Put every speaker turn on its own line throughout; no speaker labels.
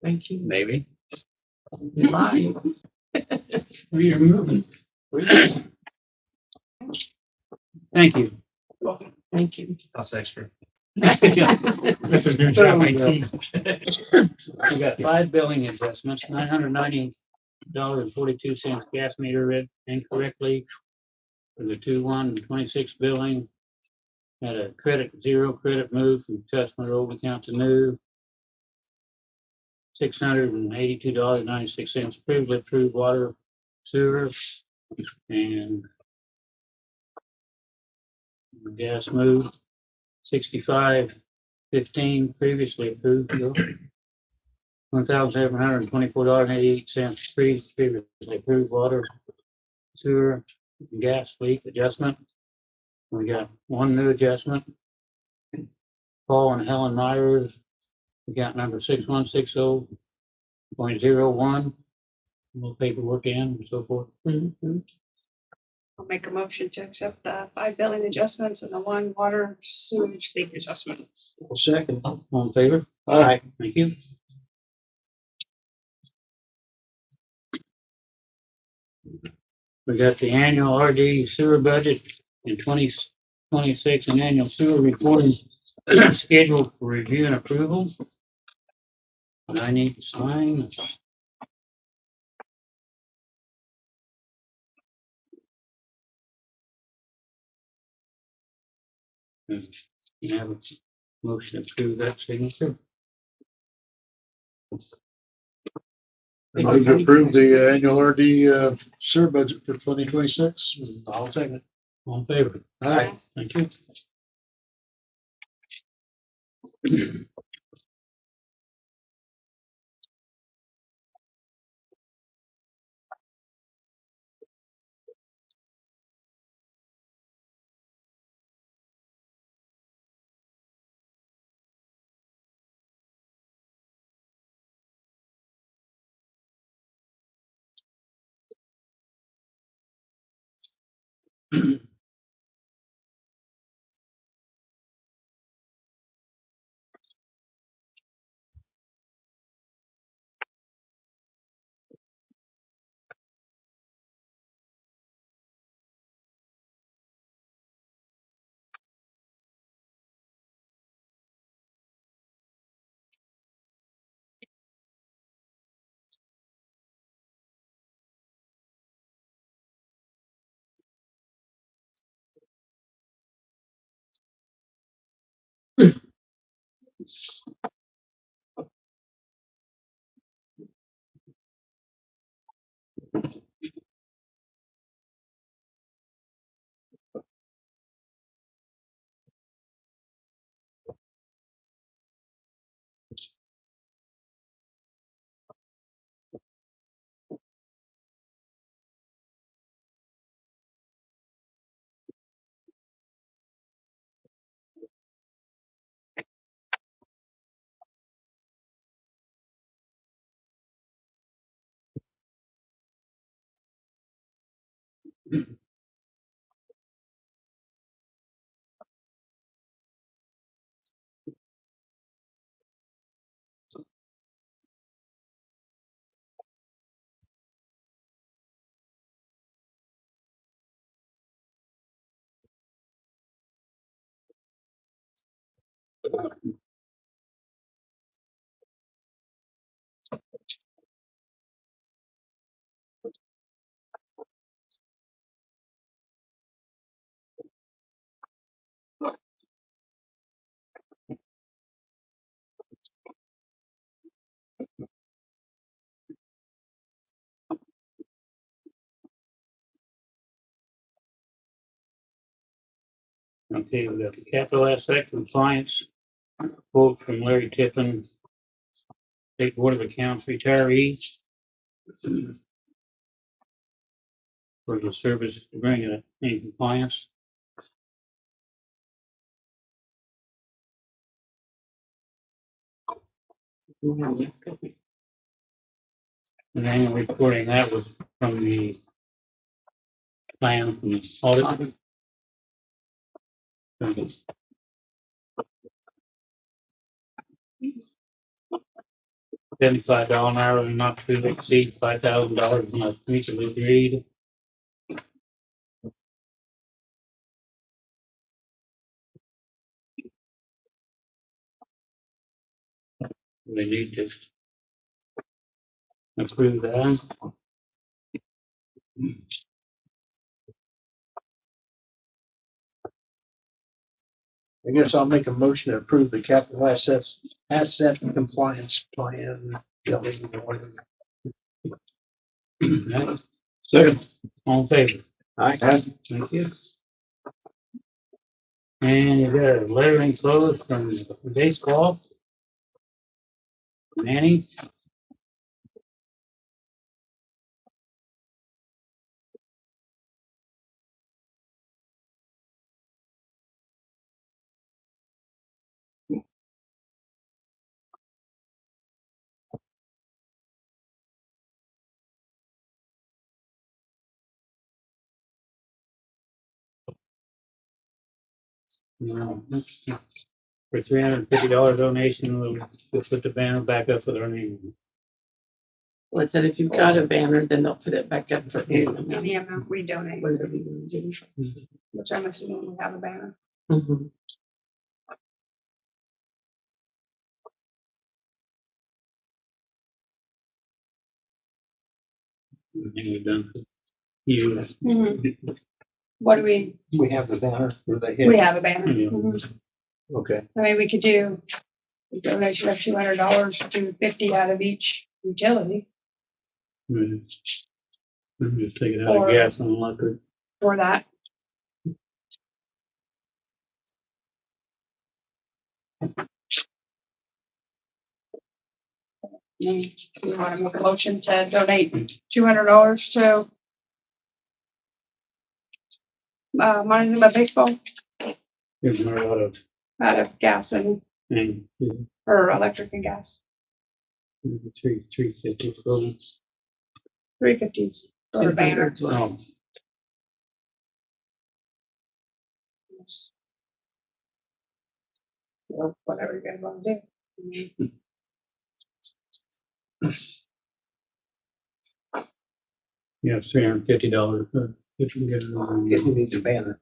Thank you.
Maybe.
You're lying.
You're moving. Thank you.
Thank you.
That's extra.
This is new
job
job
18.
We got 5 billing adjustments, $990.42 gas meter read incorrectly for the 2/1/26 billing. Had a zero credit move from customer old account to new. $682.96 previously approved water sewer and gas move. 6515 previously approved. $1,724.88 previously approved water sewer and gas leak adjustment. We got one new adjustment. Paul and Helen Myers, account number 6160.01. Little paperwork in and so forth.
I'll make a motion to accept the 5 billing adjustments and the 1 water sewage leak adjustment.
Second.
All in favor?
Aye.
Thank you. We got the annual RD sewer budget in 2026 and annual sewer reporting scheduled for review and approval. And I need to sign. You have a motion to approve that signature.
Move to approve the annual RD sewer budget for 2026.
I'll take it.
All in favor?
Aye.
Thank you. Okay, we got the capital asset compliance quote from Larry Tippin, State Board of Accounts retirees for the service to bring it in compliance. And then reporting that was from the plan from the audit. $75 an hour and not to exceed $5,000 unless mutually agreed. We need to approve that.
I guess I'll make a motion to approve the capital asset compliance plan.
Right?
Second.
All in favor?
Aye.
Thank you. And you got a letter enclosed from baseball. Manny, for $350 donation, we'll put the banner back up with our name. on it.
Well, I said if you've got a banner, then they'll put it back up for you.
The amount we donate,
Whatever you want to do.
which I'm assuming we have a banner.
Mhm.
And we're done. You,
What do we,
We have the banner for the
we
hit.
have a banner.
Yeah.
Okay.
I mean, we could do a donation of $200 to 50 out of each utility
we'll just take it out of
Or-
gas and electric.
for that. We want to make a motion to donate $200 to Montezuma baseball
There's not a lot of,
out of gas and,
and
or electric and gas.
350 probably.
350s for a banner.
Oh,
Or whatever you guys want to do.
yeah, $350. If you can get it on.
If you need the banner.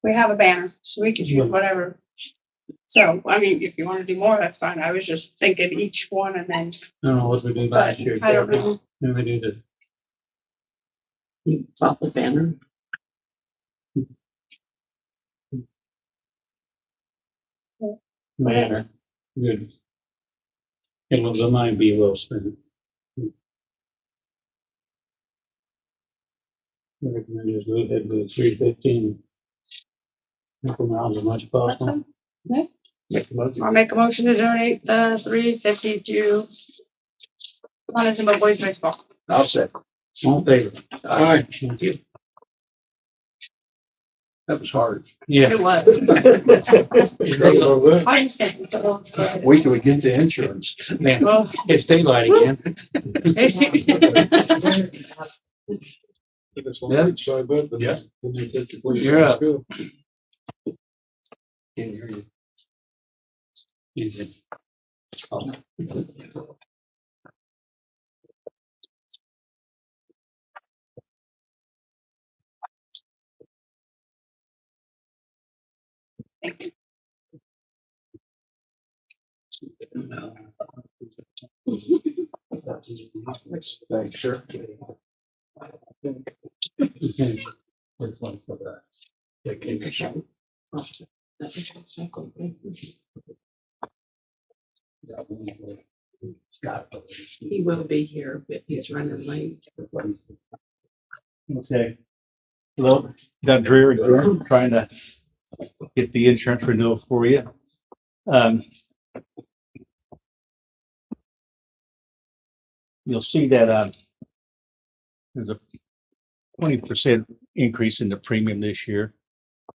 We have a banner, so we could use whatever. So, I mean, if you want to do more, that's fine. I was just thinking each one and then,
I don't know what we did
but
last year.
I don't know.
Then we do the,
You saw the banner.
banner. Good. It might be well spent. I recommend just go ahead with 315. Increment as much as
That's
possible.
fine.
Make the motion.
I'll make a motion to donate the 350 to Montezuma boys baseball.
I'll second.
All in favor?
Aye.
Thank you.
That was hard.
Yeah.
It was.
Forgot about that.
I understand.
Wait till we get to insurance.
Man,
Well,
it's daylight again.
It's on the right side, but then-
Yeah.
then you take your place.
You're up.
Go.
Can't hear you. Oh. Thanks, sure.
Okay. Which one for that?
Scott, he will be here, but he's running late.
Okay. Hello, Doug Dreer again, trying to get the insurance renewal for you. You'll see that there's a 20% increase in the premium this year,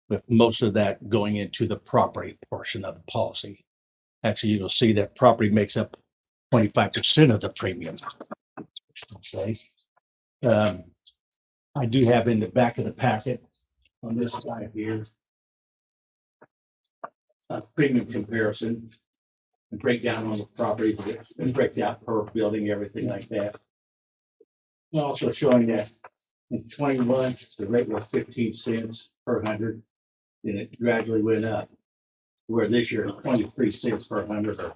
with most of that going into the property portion of the policy. Actually, you'll see that property makes up 25% of the premium. Okay. I do have in the back of the packet on this side here, premium comparison. and break down on the property, and break down per building, everything like that. And also showing that in 21, the rate was 15 cents per hundred, and it gradually went up. Where this year, it's 23 cents per hundred or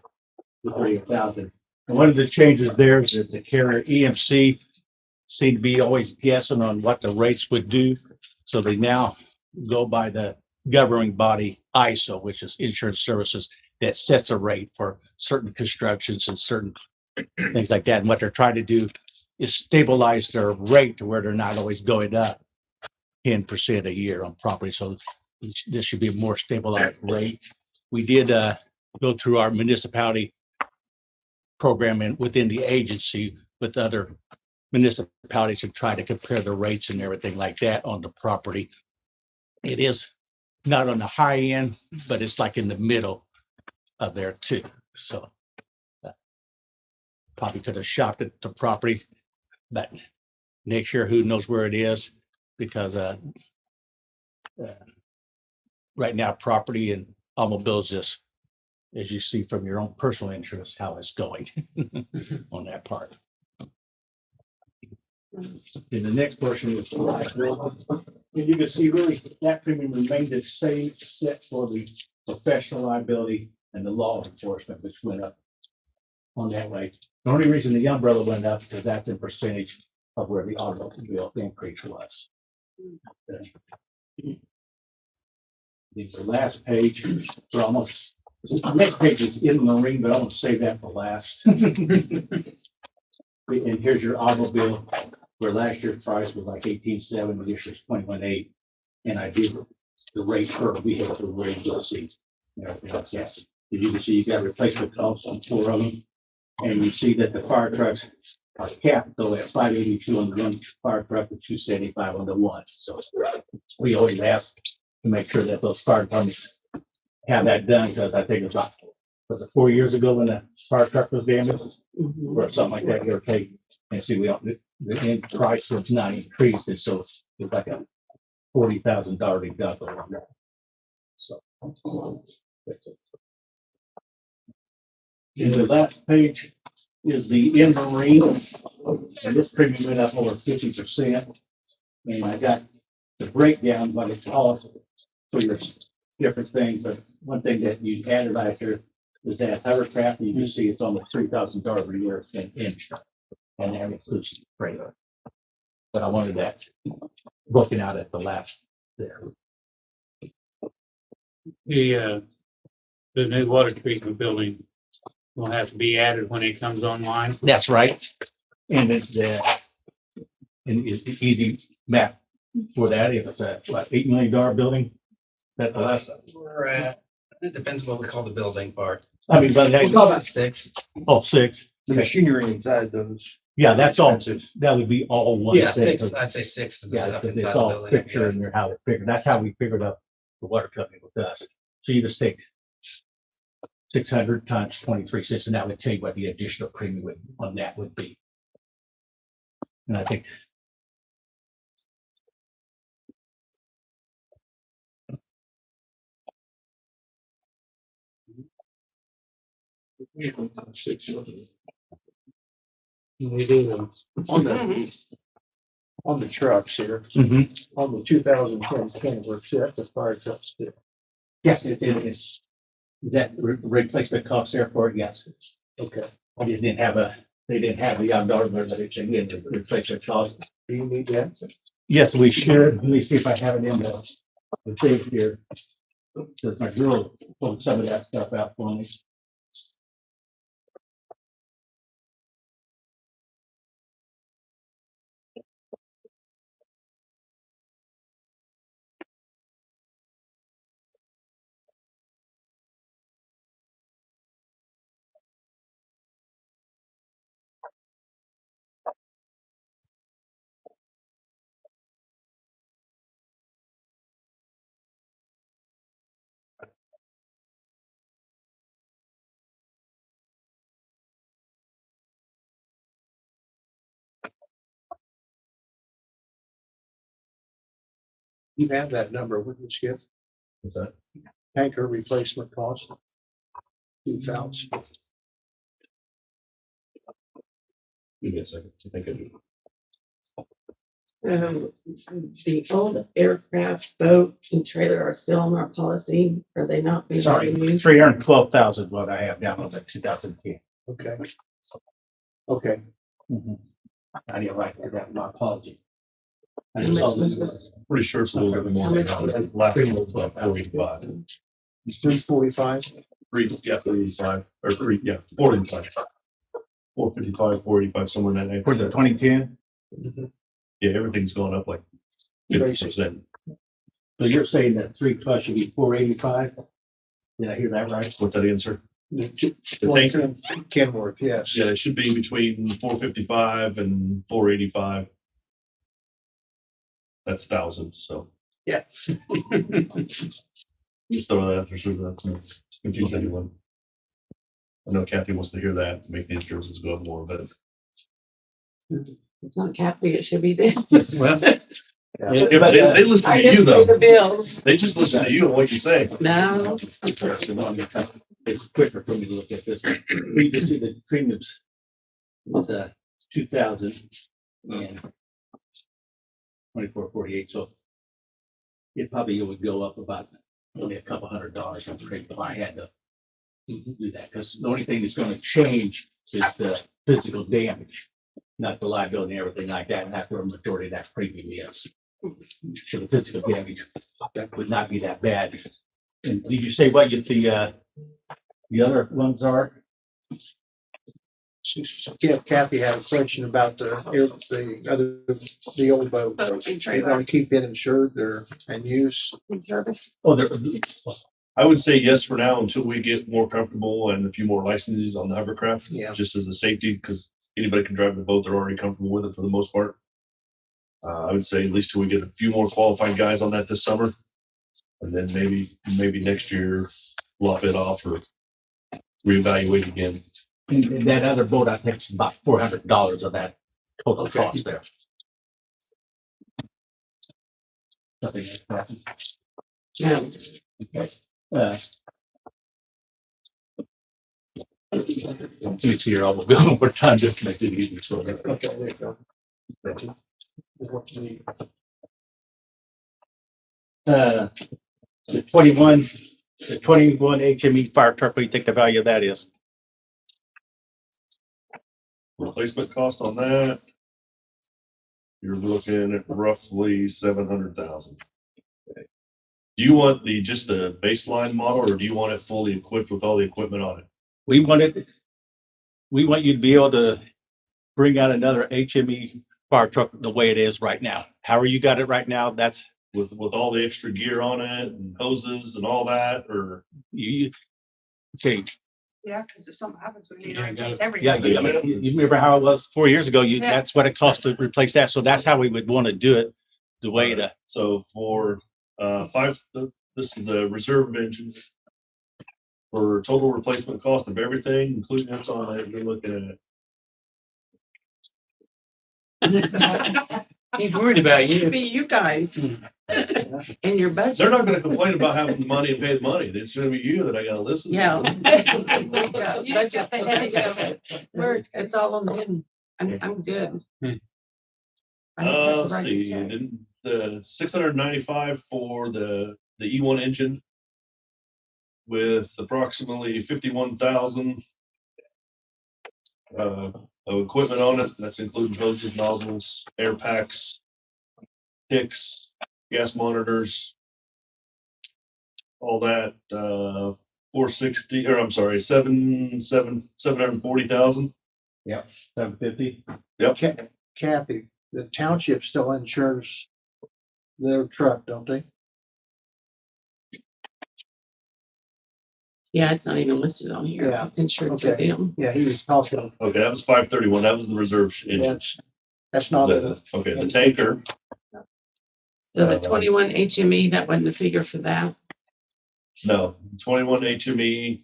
30,000. And one of the changes there is that the carrier EMC seemed to be always guessing on what the rates would do. So they now go by the governing body ISO, which is Insurance Services, that sets a rate for certain constructions and certain things like that. And what they're trying to do is stabilize their rate to where they're not always going up 10% a year on property. So this should be a more stabilized rate. We did go through our municipality program and within the agency with other municipalities to try to compare the rates and everything like that on the property. It is not on the high end, but it's like in the middle of there too. So probably could have shopped at the property, but next year, who knows where it is, because right now, property and automobiles just, as you see from your own personal interest, how it's going on that part. And the next portion is the last one. And you can see really that premium remained the same, except for the professional liability and the law enforcement, which went up on that way. The only reason the umbrella went up because that's in percentage of where the automobile increase was. This is the last page. We're almost, the next page is in marine, but I'm gonna save that for last. And here's your automobile, where last year's price was like 18.7, this year's 21.8. And I did the rate per vehicle, rate, you'll see. Yes, you can see you got replacement costs on 4 of them. And you see that the fire trucks are capped though at 582 on the one fire truck and 275 on the one. So we always ask to make sure that those fire departments have that done, because I think it was it 4 years ago when the fire truck was damaged or something like that, give or take. And see, we don't, the end price was not increased, and so it's like a $40,000 deductible on that. So. And the last page is the in marine, and this premium went up over 50%. And I got the breakdown, but it's all for your different things. But one thing that you added last year is that hovercraft, and you can see it's almost $3,000 a year in insurance, and that includes the trailer. But I wanted that looking out at the last there.
The new water treatment building will have to be added when it comes online.
That's right. And it's easy map for that. If it's a what, $8 million building, that the last.
We're at, it depends what we call the building part.
I mean, but hey,
About 6.
oh, 6.
The machinery inside those.
Yeah, that's all. That would be all one.
Yeah,
thing.
6, I'd say 6 to
Yeah,
build up
because
inside
it's
the
all
building.
picture and how it figured. That's how we figured out the water company with us. So you just take 600 times 23 cents, and that would tell you what the additional premium on that would be. And I think
We do.
On the trucks here, on the 2010 Kenworth, that's the fire trucks too.
yes, it is. Is that replacement cost there for it? Yes.
Okay.
I just didn't have they didn't have the outdoor, but it's again the replacement cost.
Do you need that?
Yes, we should. Let me see if I have it in the thing here. Because my girl pulled some of that stuff out for me.
You have that number, wouldn't you, Skip?
Is that?
Tanker replacement cost. 2,000.
Give me a second to think of it.
The old aircraft, boat and trailer are still on our policy. Are they not being
Sorry,
renewed?
312,000 what I have down on the 2010.
Okay. Okay,
I didn't write that down, my apology. I
How
just
much
saw
was
this.
Pretty sure it's a little bit more.
How
than
much
that.
was it?
Last year was about 45.
it's 345.
385, or 485. 455, 485, somewhere in that
For the
neighborhood.
2010,
Yeah, everything's going up like 50%.
so you're saying that 3 should be 485? Did I hear that right?
What's that answer?
The
tanker?
Kenworth, yes.
Yeah, it should be between 455 and 485. That's 1,000, so.
Yeah.
Just throw that out there so that's not confuse anyone. I know Kathy wants to hear that to make the insurances go up more, but
It's not Kathy, it should be them.
Well,
they listen
I
to you
just pay
though.
the bills.
They just listen to you and what you say.
No,
it's quicker for me to look at this. We just see the premiums was 2,000 and 24.48, so it probably would go up about only a couple $100 on trade if I had to do that, because the only thing that's gonna change is the physical damage, not the liability and everything like that, and that's where a majority of that premium is. So the physical damage, that would not be that bad. And did you say what the other ones are?
Yeah, Kathy had a question about the old boat.
Boat and
They're
trailer.
gonna keep it insured there and use.
in service.
Oh, they're,
I would say yes for now until we get more comfortable and a few more licenses on the hovercraft.
Yeah.
Just as a safety, because anybody can drive the boat. They're already comfortable with it for the most part. I would say at least till we get a few more qualified guys on that this summer. And then maybe next year, lop it off or reevaluate again.
and that other boat, I think is about $400 of that total
Okay.
cost there. Something like that.
No,
Okay. Let me see here, I'll go one more time just to make it easier. So,
Okay, there you go.
the 21 HME fire truck, what do you think the value of that is?
Replacement cost on that. You're looking at roughly 700,000. Do you want just the baseline model or do you want it fully equipped with all the equipment on it?
We want you to be able to bring out another HME fire truck the way it is right now. However you got it right now, that's
With all the extra gear on it and hoses and all that, or
you. Okay,
Yeah, because if something happens, we need
Yeah,
to
got
chase
it.
everything.
yeah, you remember how it was 4 years ago?
Yeah.
That's what it cost to replace that. So that's how we would want to do it. The way to,
so for this is the reserve engine. For total replacement cost of everything, including what's on it, you're looking at
He's worried about
it should
you.
be you guys and your budget.
they're not gonna complain about having the money and pay the money. It's gonna be you that I gotta listen to.
Yeah.
You just got the headache of it.
It's all on him. I'm good. I just have to
Let's
write a
see,
check.
the 695 for the E1 engine with approximately 51,000 of equipment on it. That's including hoses, nozzles, air packs, picks, gas monitors, all that. 460, or I'm sorry, 740,000.
750.
Kathy, the township still insures their truck, don't they?
Yeah, it's not even listed on here.
Yeah.
It's insured through
Okay.
them.
Yeah, he was talking,
Okay, that was 531. That was the reserve engine.
that's not,
Okay, the tanker.
So the 21 HME, that wasn't the figure for that.
No, 21 HME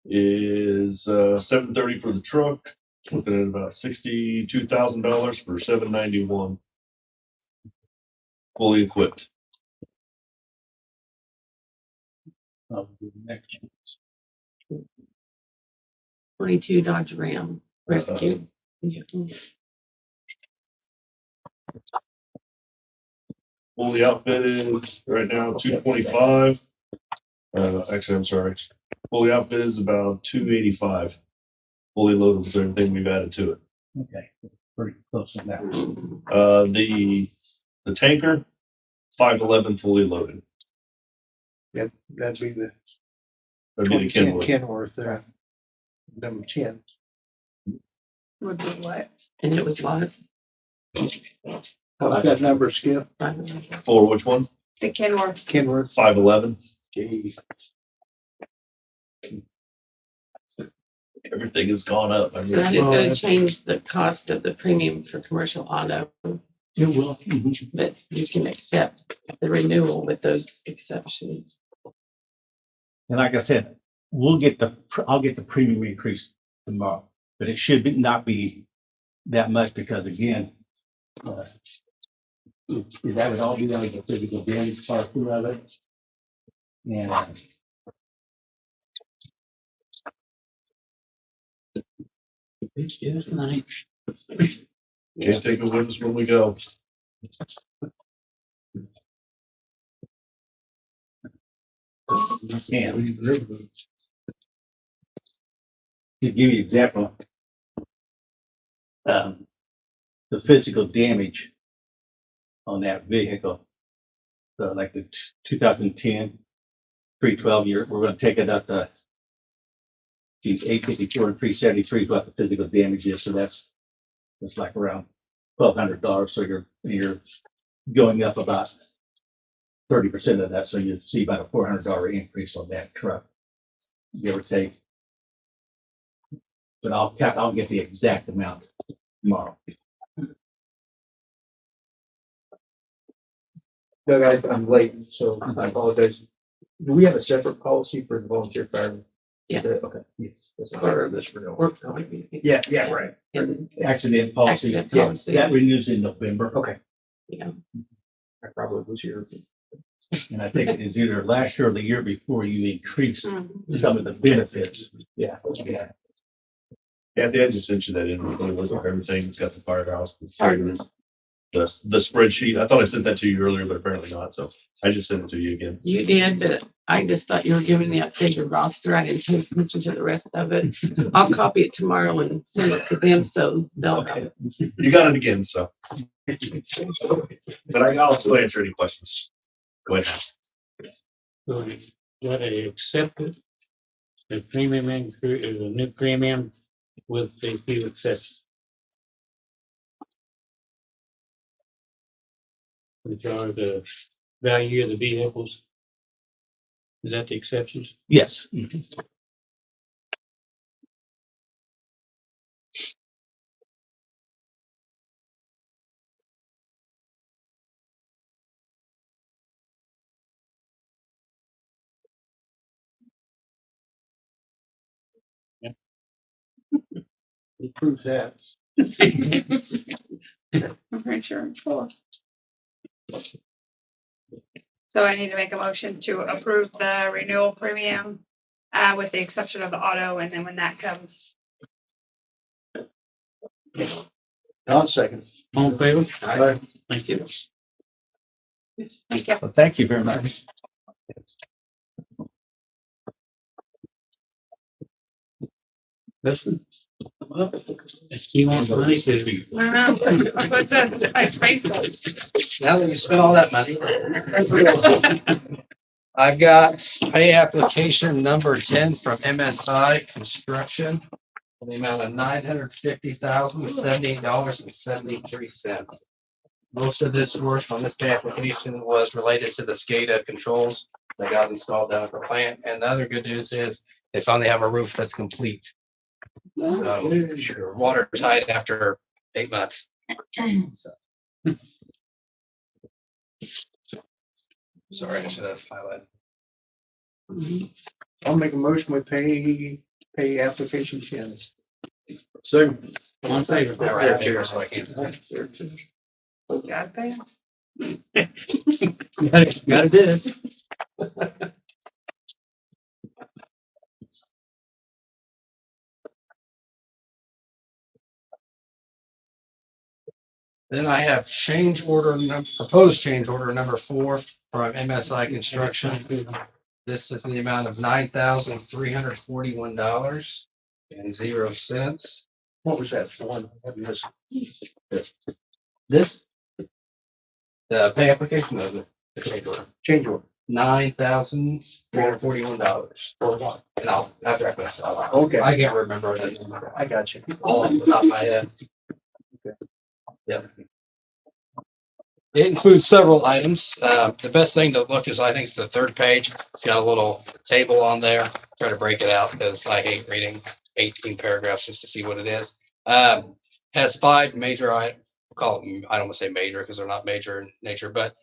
is 730 for the truck. Looking at about $62,000 for 791. Fully equipped.
Next.
22 Dodge Ram Rescue. vehicles.
Fully outfitted right now, 225. Actually, I'm sorry. Fully outfitted is about 285. Fully loaded with everything we've added to it.
Okay, pretty close on that.
The tanker, 511 fully loaded.
Yep, that'd be the
That'd be the
2010
Kenworth.
Kenworth there. Number 10.
Would be what?
And it was what?
That number, Skip,
For which one?
The Kenworth.
Kenworth.
511.
Geez.
Everything has gone up. I
So that
mean,
is gonna change the cost of the premium for commercial auto,
It will. Mhm.
but you can accept the renewal with those exceptions.
And like I said, I'll get the premium increase tomorrow, but it should not be that much because again, that would all be like the physical damage part of it. And
It's just money.
can't take it with us when we go.
and to give you an example, the physical damage on that vehicle, like the 2010 312 year, we're going to take it up to 854 and 373 is what the physical damage is. So that's like around $1,200. So you're going up about 30% of that. So you see about a $400 increase on that truck, give or take. But I'll get the exact amount tomorrow.
Doug, I'm late, so I apologize. Do we have a separate policy for the volunteer fire?
Yeah.
Okay, yes, that's part of this renewal.
Work going.
Yeah, right.
And,
Accident policy,
Accident
yeah,
policy.
that renews in November.
Okay,
yeah,
I probably was here.
And I think it is either last year or the year before you increase
Mhm.
some of the benefits. Yeah.
Yeah, they just sent you that in. It was everything. It's got the firehouse.
Pardon?
The spreadsheet. I thought I sent that to you earlier, but apparently not. So I just sent it to you again.
you did, but I just thought you were giving the updated roster. I didn't pay attention to the rest of it. I'll copy it tomorrow and send it to them so they'll have it.
You got it again, so. But I'll still answer any questions. Go ahead.
So you gotta accept it. The premium increase, the new premium with the few exceptions. Which are the value of the vehicles. Is that the exceptions?
Yes.
Prove that.
I'm pretty sure it's full. So I need to make a motion to approve the renewal premium, with the exception of the auto, and then when that comes.
I'll second.
All in favor?
Aye.
Thank you.
Thank you.
Well, thank you very much.
Listen. You want money to.
What's that? I paid for it.
Now that you spent all that money. I've got pay application number 10 from MSI Construction in the amount of $950,078.73. Most of this work on this pay application was related to the SCADA controls that got installed down at the plant. And the other good news is they finally have a roof that's complete. So you're watertight after 8 months. So. Sorry, I should have highlighted.
I'll make a motion with pay application 10. Second.
All in favor?
I write it here so I can't say it.
Gotta pay.
Gotta do it.
Then I have proposed change order number 4 from MSI Construction. This is the amount of $9,341.00.
What was that for? I missed
This, the pay application of the change order,
change order
$9,341.
for what?
And after I finish,
Okay.
I can't remember that number
I got you.
all off the top of my head. Yep. It includes several items. The best thing to look is, I think, it's the third page. It's got a little table on there. Try to break it out because I hate reading 18 paragraphs just to see what it is. Has 5 major items. Call them, I don't want to say major because they're not major in nature, but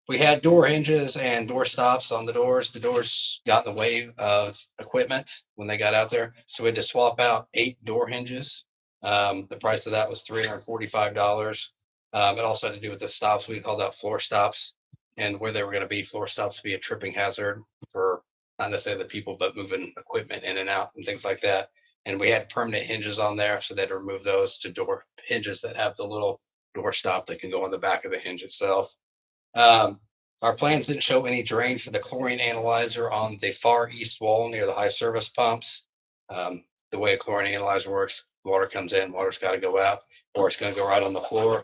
we had door hinges and door stops on the doors. The doors got in the way of equipment when they got out there. So we had to swap out 8 door hinges. The price of that was $345. It also had to do with the stops. We called out floor stops, and where they were going to be, floor stops be a tripping hazard for not necessarily the people, but moving equipment in and out and things like that. And we had permanent hinges on there, so they had to remove those to door hinges that have the little door stop that can go on the back of the hinge itself. Our plans didn't show any drain for the chlorine analyzer on the far east wall near the high service pumps. The way a chlorine analyzer works, water comes in, water's got to go out, or it's going to go right on the floor.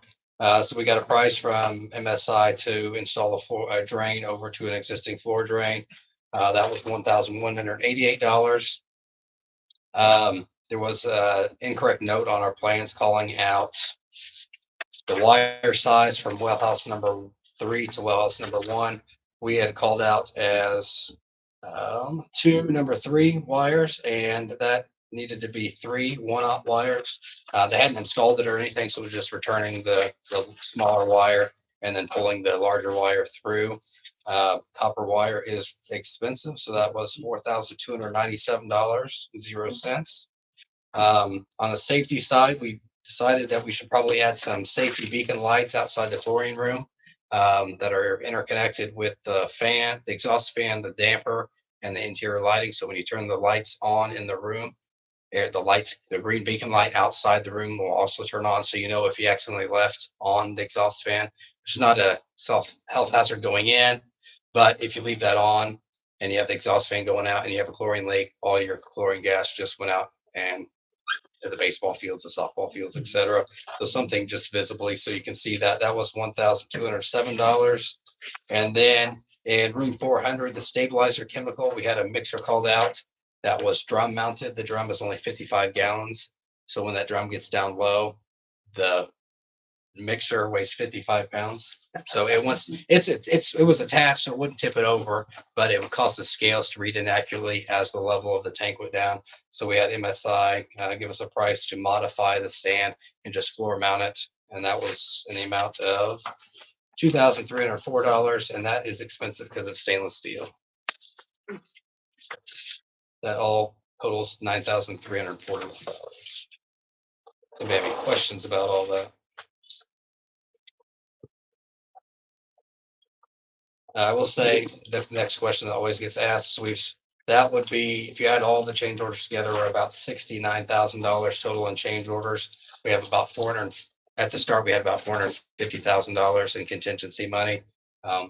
So we got a price from MSI to install a drain over to an existing floor drain. That was $1,188. There was an incorrect note on our plans calling out the wire size from well house number 3 to well house number 1. We had called out as 2 number 3 wires, and that needed to be 3 1/aught wires. They hadn't installed it or anything, so we're just returning the smaller wire and then pulling the larger wire through. Copper wire is expensive, so that was $4,297.00. On the safety side, we decided that we should probably add some safety beacon lights outside the chlorine room that are interconnected with the fan, the exhaust fan, the damper, and the interior lighting. So when you turn the lights on in the room, the green beacon light outside the room will also turn on. So you know if you accidentally left on the exhaust fan, which is not a health hazard going in, but if you leave that on and you have the exhaust fan going out and you have a chlorine leak, all your chlorine gas just went out and to the baseball fields, the softball fields, etc. So something just visibly, so you can see that was $1,207. And then in room 400, the stabilizer chemical, we had a mixer called out that was drum mounted. The drum is only 55 gallons. So when that drum gets down low, the mixer weighs 55 pounds. So it was attached, so it wouldn't tip it over, but it would cause the scales to read inaccurately as the level of the tank went down. So we had MSI give us a price to modify the stand and just floor mount it. And that was in the amount of $2,304. And that is expensive because it's stainless steel. That all totals $9,340. So if you have any questions about all that? I will say the next question that always gets asked, that would be, if you add all the change orders together, we're about $69,000 total in change orders. We have about at the start, we had about $450,000 in contingency money.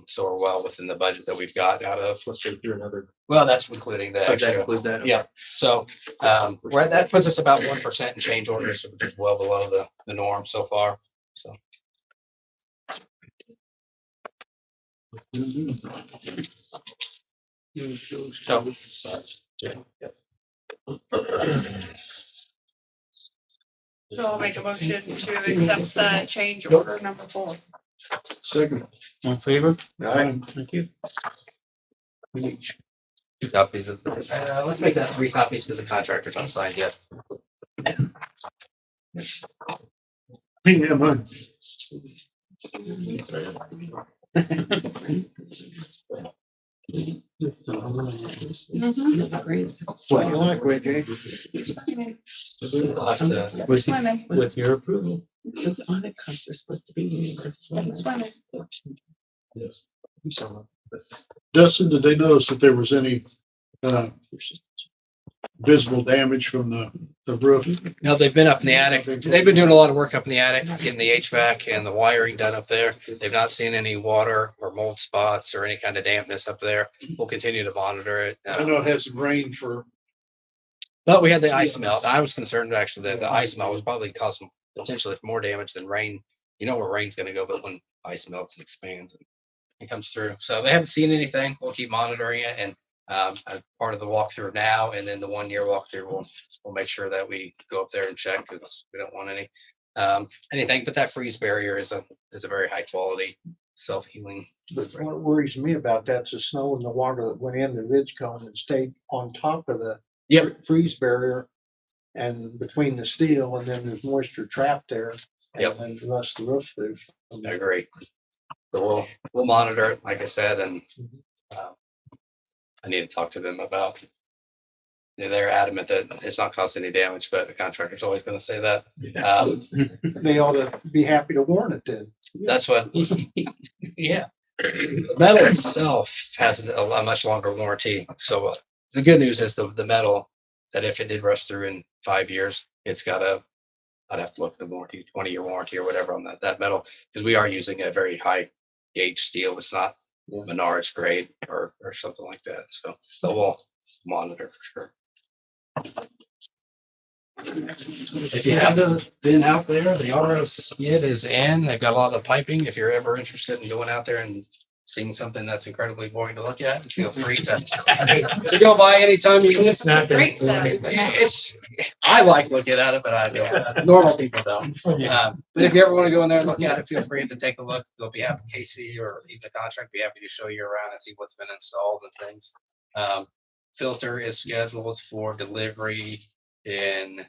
So we're well within the budget that we've got out of.
Let's say do another.
Well, that's including the
Does that
extra.
include that?
Yeah, so that puts us about 1% in change orders, which is well below the norm so far, so.
So I'll make a motion to accept the change order number 4.
Second.
All in favor?
Aye.
Thank you.
2 copies of, let's make that 3 copies because the contractor's not signed yet.
Yeah, mine.
What you like, Ray J?
You're signing.
We'll have to-
Swimming.
With your approval.
Those audit costs are supposed to be.
Swimming.
Dustin, did they notice if there was any visible damage from the roof?
No, they've been up in the attic. They've been doing a lot of work up in the attic, getting the HVAC and the wiring done up there. They've not seen any water or mold spots or any kind of dampness up there. We'll continue to monitor it.
I know it hasn't rained for,
But we had the ice melt. I was concerned actually that the ice melt was probably causing potentially more damage than rain. You know where rain's gonna go, but when ice melts and expands and it comes through. So they haven't seen anything. We'll keep monitoring it and as part of the walkthrough now, and then the 1 year walkthrough, we'll make sure that we go up there and check because we don't want any anything. But that freeze barrier is a very high quality self-healing.
But what worries me about that's the snow and the water that went in the ridge cone and stayed on top of the
Yep.
freeze barrier and between the steel, and then there's moisture trapped there. And
Yep.
then the rest of the roof is.
I agree. So we'll monitor it, like I said, and I need to talk to them about. They're adamant that it's not causing any damage, but the contractor's always going to say that.
They ought to be happy to warn it then.
That's what. Yeah. The metal itself has a much longer warranty. So the good news is the metal that if it did rust through in 5 years, it's got I'd have to look at the warranty, 20-year warranty or whatever on that metal, because we are using a very high gauge steel. It's not Menards grade or something like that. So we'll monitor for sure. If you haven't been out there, the auto skid is in. They've got a lot of piping. If you're ever interested in going out there and seeing something that's incredibly boring to look at, feel free to go by anytime you want.
It's not that.
Great stuff.
I like looking at it, but I don't. Normal people don't. But if you ever want to go in there and look at it, feel free to take a look. They'll be happy, Casey or even the contract, be happy to show you around and see what's been installed and things. Filter is scheduled for delivery in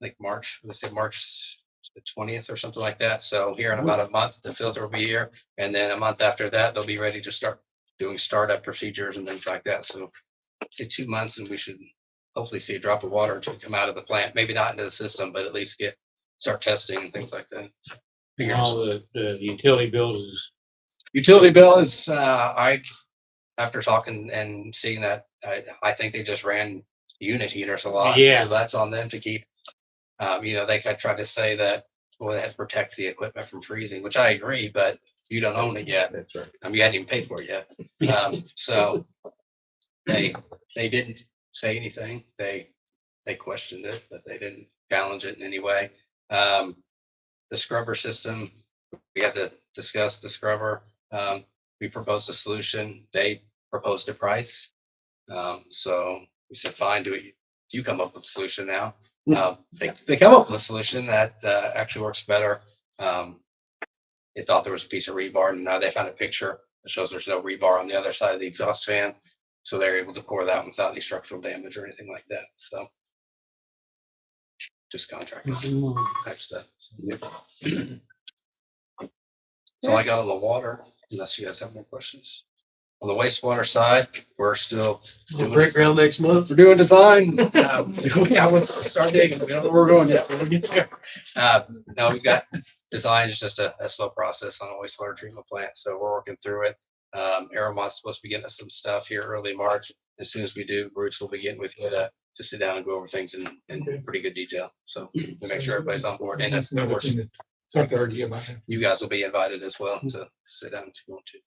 like March. Let's say March the 20th or something like that. So here in about a month, the filter will be here, and then a month after that, they'll be ready to start doing startup procedures and things like that. So say 2 months, and we should hopefully see a drop of water or two come out of the plant. Maybe not into the system, but at least start testing and things like that.
All the utility bills is,
Utility bill is after talking and seeing that, I think they just ran unit heaters a lot.
Yeah.
So that's on them to keep. They could try to say that, well, they had to protect the equipment from freezing, which I agree, but you don't own it yet.
That's right.
You hadn't even paid for it yet. So they didn't say anything. They questioned it, but they didn't challenge it in any way. The scrubber system, we had to discuss the scrubber. We proposed a solution. They proposed a price. So we said, fine, you come up with a solution now. They come up with a solution that actually works better. They thought there was a piece of rebar, and now they found a picture that shows there's no rebar on the other side of the exhaust fan. So they're able to pour that without any structural damage or anything like that. So just contracting type stuff. So I got on the water, unless you guys have more questions. On the wastewater side, we're still
break ground next month.
we're doing design. Yeah, let's start digging. We don't know where we're going yet, but we'll get there. No, we've got design is just a slow process on a wastewater treatment plant. So we're working through it. Aeromont's supposed to be getting us some stuff here early March. As soon as we do, Bruce will be getting with you to sit down and go over things in pretty good detail. So we make sure everybody's on board. And
That's
of
another
course,
thing to talk to RD about.
you guys will be invited as well to sit down if you want to.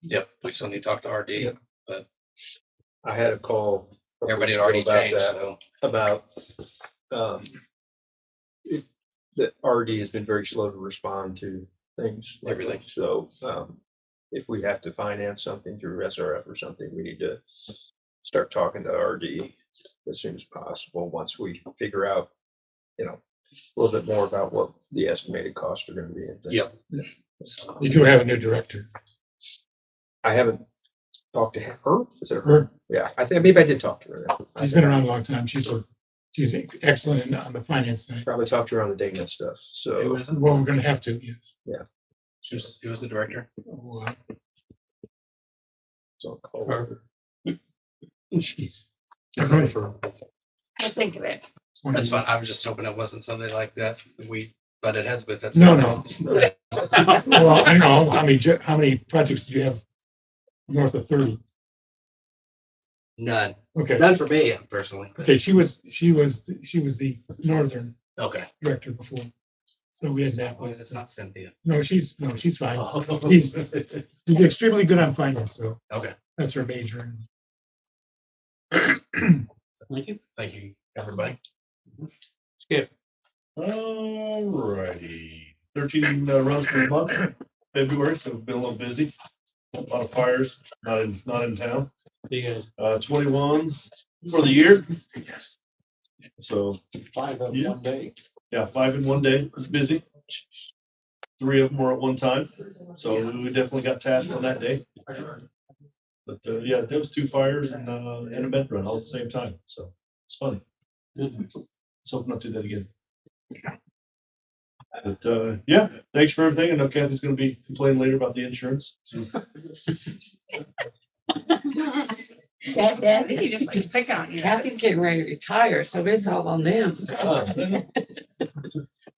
Yep, we still need to talk to RD,
Yep.
but
I had a call.
everybody had already
about
changed,
that,
so.
about, that RD has been very slow to respond to things. lately.
Everything.
So, if we have to finance something through SRF or something, we need to start talking to RD as soon as possible, once we figure out, a little bit more about what the estimated costs are gonna be and things.
Yep.
So,
You do have a new director.
I haven't talked to her. Is it her? Yeah, I think maybe I did talk to her.
She's been around a long time. She's excellent on the finance side.
Probably talked to her on the data stuff,
Who
so.
is it?
Well, we're gonna have to, yes.
Who was the director?
Oh,
So call
Her.
her.
Jeez. I've known her for.
I think of it.
20
That's fine.
years.
I was just hoping it wasn't something like that we butted heads with. That's
No,
not-
Well, I don't know, how many projects do you have north of 30?
None,
Okay,
none for me personally.
okay, she was the northern
Okay.
director before. So we had that.
Well, it's not Cynthia.
No, she's fine. She's extremely good on finance, so
Okay,
that's her major.
Thank you.
thank you, everybody.
Skip.
Alrighty, 13 runs per month, February, so we've been a little busy. A lot of fires, not in town.
See you guys.
21 for the year. So,
5 of
Yeah.
one day.
yeah, 5 in one day. It's busy. 3 of them were at one time. So we definitely got tasked on that day. But yeah, there was 2 fires and a med run all at the same time. So it's funny. Let's hope not do that again. But yeah, thanks for everything. I know Kathy's gonna be complaining later about the insurance.
Dad, you just like to pick on you.
Kathy's getting ready to retire, so it's all on them.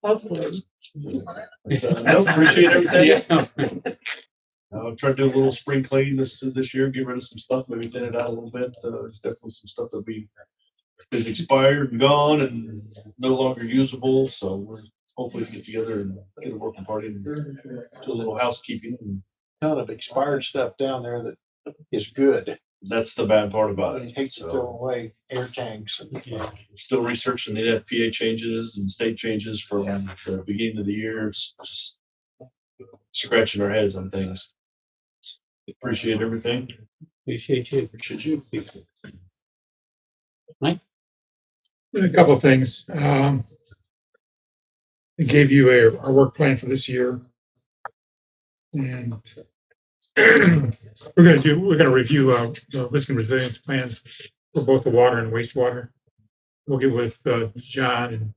Hopefully.
No, appreciate everything.
Yeah.
Try to do a little spring clean this year, get rid of some stuff, maybe thin it out a little bit. There's definitely some stuff that is expired and gone and no longer usable. So we're hopefully get together and get a working party and do a little housekeeping. And
Ton of expired stuff down there that is good.
that's the bad part about
I
it.
hate to
So,
throw away air tanks. And
we're still researching the FPA changes and state changes from the beginning of the year. It's just scratching our heads on things. Appreciate everything.
Appreciate you.
Appreciate you.
A couple of things. I gave you a work plan for this year. And we're gonna review the risk and resilience plans for both the water and wastewater. We'll get with John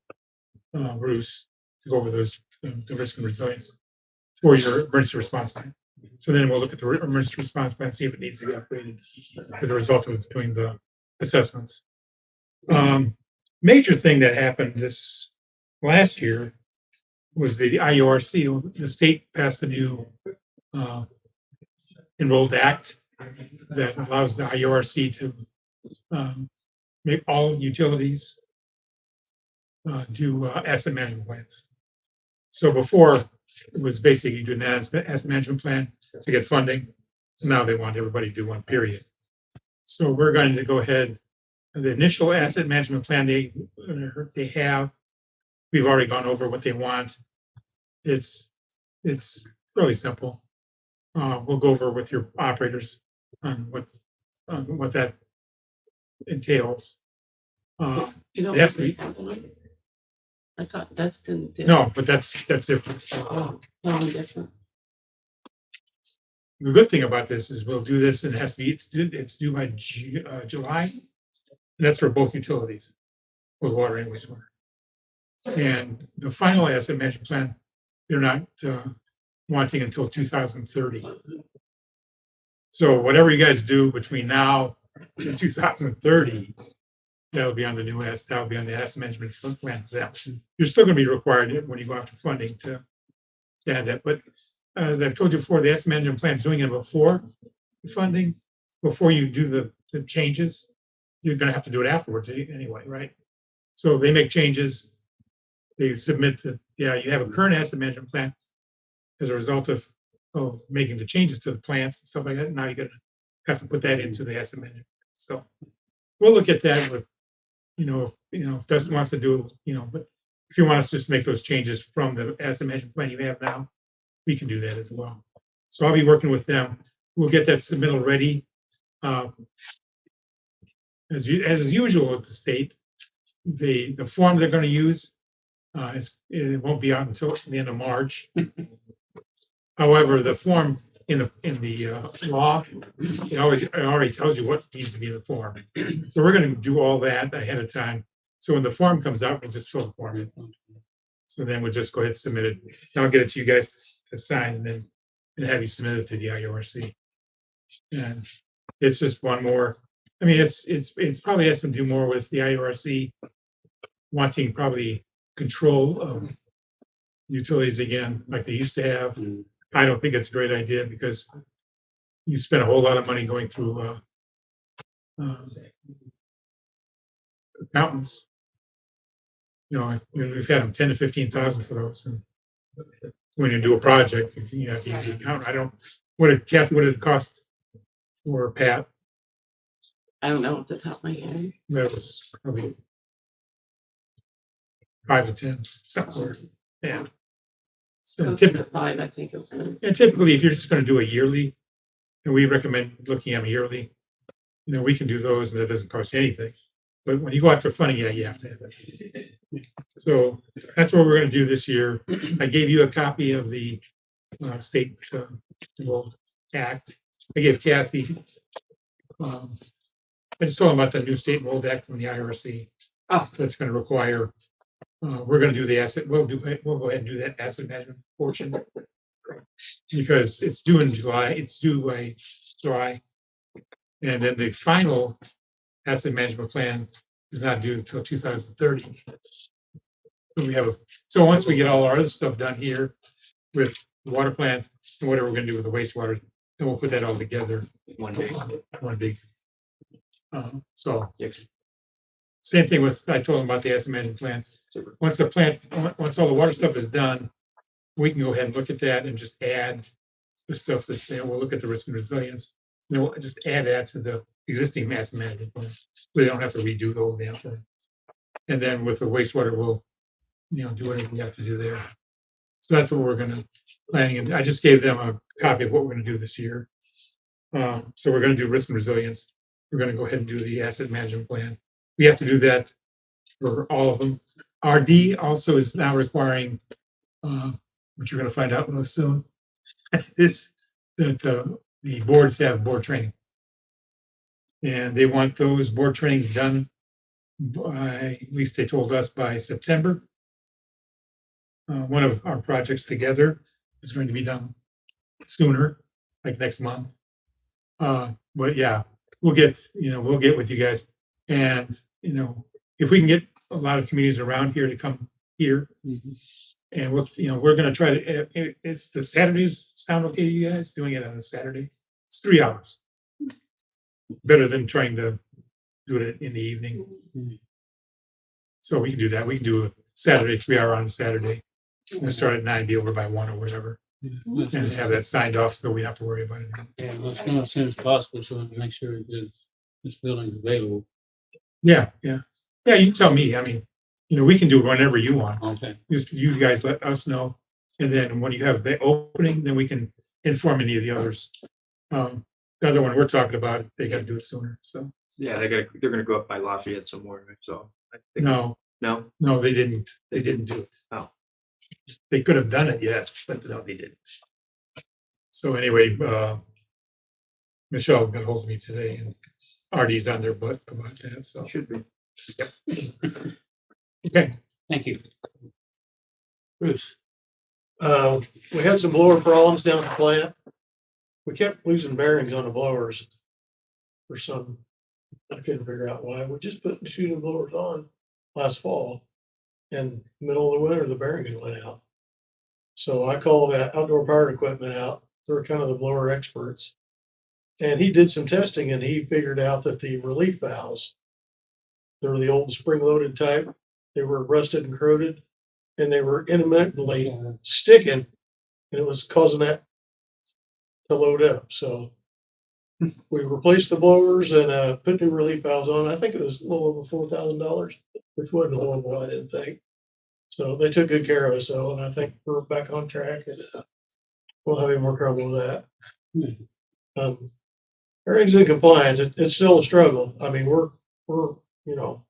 and Bruce to go over those, the risk and resilience for your emergency response plan. So then we'll look at the emergency response plan, see if it needs to be upgraded as a result of doing the assessments. Major thing that happened this last year was the IURC. The state passed a new enrolled act that allows the IURC to make all utilities do asset management plans. So before it was basically doing an asset management plan to get funding. Now they want everybody to do one, period. So we're going to go ahead. The initial asset management plan they have, we've already gone over what they want. It's really simple. We'll go over with your operators on what that entails.
You don't
Yes,
really have one? I thought Dustin did.
no, but that's different.
Oh, totally different.
The good thing about this is we'll do this and it has to be, it's due by July. And that's for both utilities, both water and wastewater. And the final asset management plan, they're not wanting until 2030. So whatever you guys do between now and 2030, that'll be on the new that'll be on the asset management plan for that. You're still going to be required when you go after funding to add that. But as I've told you before, the asset management plan is doing it before the funding, before you do the changes. You're going to have to do it afterwards anyway, right? So they make changes. They submit you have a current asset management plan as a result of making the changes to the plants and stuff like that. Now you're going to have to put that into the asset management. So we'll look at that with, if Dustin wants to do, but if you want us to just make those changes from the asset management plan you have now, we can do that as well. So I'll be working with them. We'll get that submittal ready. As usual with the state, the form they're going to use, it won't be out until the end of March. However, the form in the law, it already tells you what needs to be in the form. So we're going to do all that ahead of time. So when the form comes out, we'll just fill the form in. So then we'll just go ahead and submit it. Then I'll get it to you guys to sign and have you submit it to the IURC. And it's just one more. I mean, it's probably has to do more with the IURC wanting probably control of utilities again, like they used to have. I don't think it's a great idea because you spend a whole lot of money going through accountants. We've had them 10 to 15,000 for those. And when you do a project, you have to use the accountant. I don't, Kathy, what did it cost for Pat?
I don't know at the top of my head.
That was probably 5 to 10, somewhere. Yeah. So
Close
typically,
to 5, I think it was.
and typically, if you're just going to do a yearly, and we recommend looking at them yearly, we can do those and that doesn't cost you anything. But when you go after funding, yeah, you have to have it. So that's what we're going to do this year. I gave you a copy of the state enrolled act. I gave Kathy. I just told them about the new state enrolled act from the IRC.
Oh.
That's going to require. We're going to do the asset. We'll go ahead and do that asset management portion because it's due in July. It's due by July, and then the final asset management plan is not due until 2030. So once we get all our other stuff done here with the water plant and whatever we're going to do with the wastewater, then we'll put that all together one big. So same thing with, I told them about the asset management plan. Once all the water stuff is done, we can go ahead and look at that and just add the stuff that we'll look at the risk and resilience. We'll just add that to the existing asset management plan. We don't have to redo the whole damn thing. And then with the wastewater, we'll do whatever we have to do there. So that's what we're going to planning. And I just gave them a copy of what we're going to do this year. So we're going to do risk and resilience. We're going to go ahead and do the asset management plan. We have to do that for all of them. RD also is now requiring, which you're going to find out real soon, is that the boards have board training. And they want those board trainings done by, at least they told us, by September. One of our projects together is going to be done sooner, like next month. But yeah, we'll get with you guys. And, if we can get a lot of communities around here to come here, and we're going to try to, it's the Saturdays sound okay to you guys doing it on a Saturday? It's 3 hours. Better than trying to do it in the evening. So we can do that. We can do a Saturday, 3 hour on a Saturday. We'll start at 9, be over by 1 or whatever. And have that signed off so we don't have to worry about it.
Yeah, let's go as soon as possible so we can make sure that this building's available.
Yeah. You can tell me. I mean, we can do it whenever you want.
Okay.
Just you guys let us know. And then when you have the opening, then we can inform any of the others. The other one we're talking about, they got to do it sooner. So
Yeah, they're gonna go up by Lafayette somewhere, so. I think-
no, they didn't. They didn't do it.
Oh.
They could have done it, yes, but no, they didn't. So anyway, Michelle got hold of me today, and RD's on their butt about that. So
Should be.
okay.
Thank you. Bruce.
We had some blower problems down at the plant. We kept losing bearings on the blowers for some, I couldn't figure out why. We just put the shooting blowers on last fall, and middle of the winter, the bearings went out. So I called outdoor power equipment out. They're kind of the blower experts. And he did some testing and he figured out that the relief valves, they're the old spring-loaded type. They were rusted and corroded, and they were intermittently sticking, and it was causing that to load up. So we replaced the blowers and put new relief valves on. I think it was a little over $4,000, which wasn't horrible, I didn't think. So they took good care of us, though, and I think we're back on track, and we'll have any more trouble with that. Everything's in compliance. It's still a struggle. I mean, we're on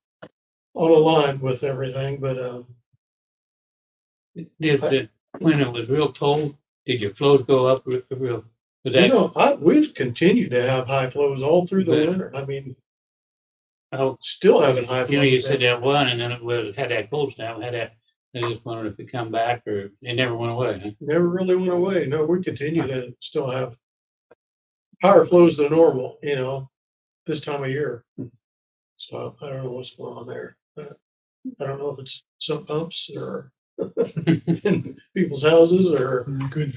a line with everything, but
When it was real cold, did your flows go up real? Was that,
we've continued to have high flows all through the
Good.
winter. I mean,
oh,
still having high flows.
you said that one, and then it had that cold snap, I just wondered if it come back or it never went away. Huh?
Never really went away. No, we continue to still have higher flows than normal, this time of year. So I don't know what's going on there. I don't know if it's sump pumps or in people's houses or,
Good.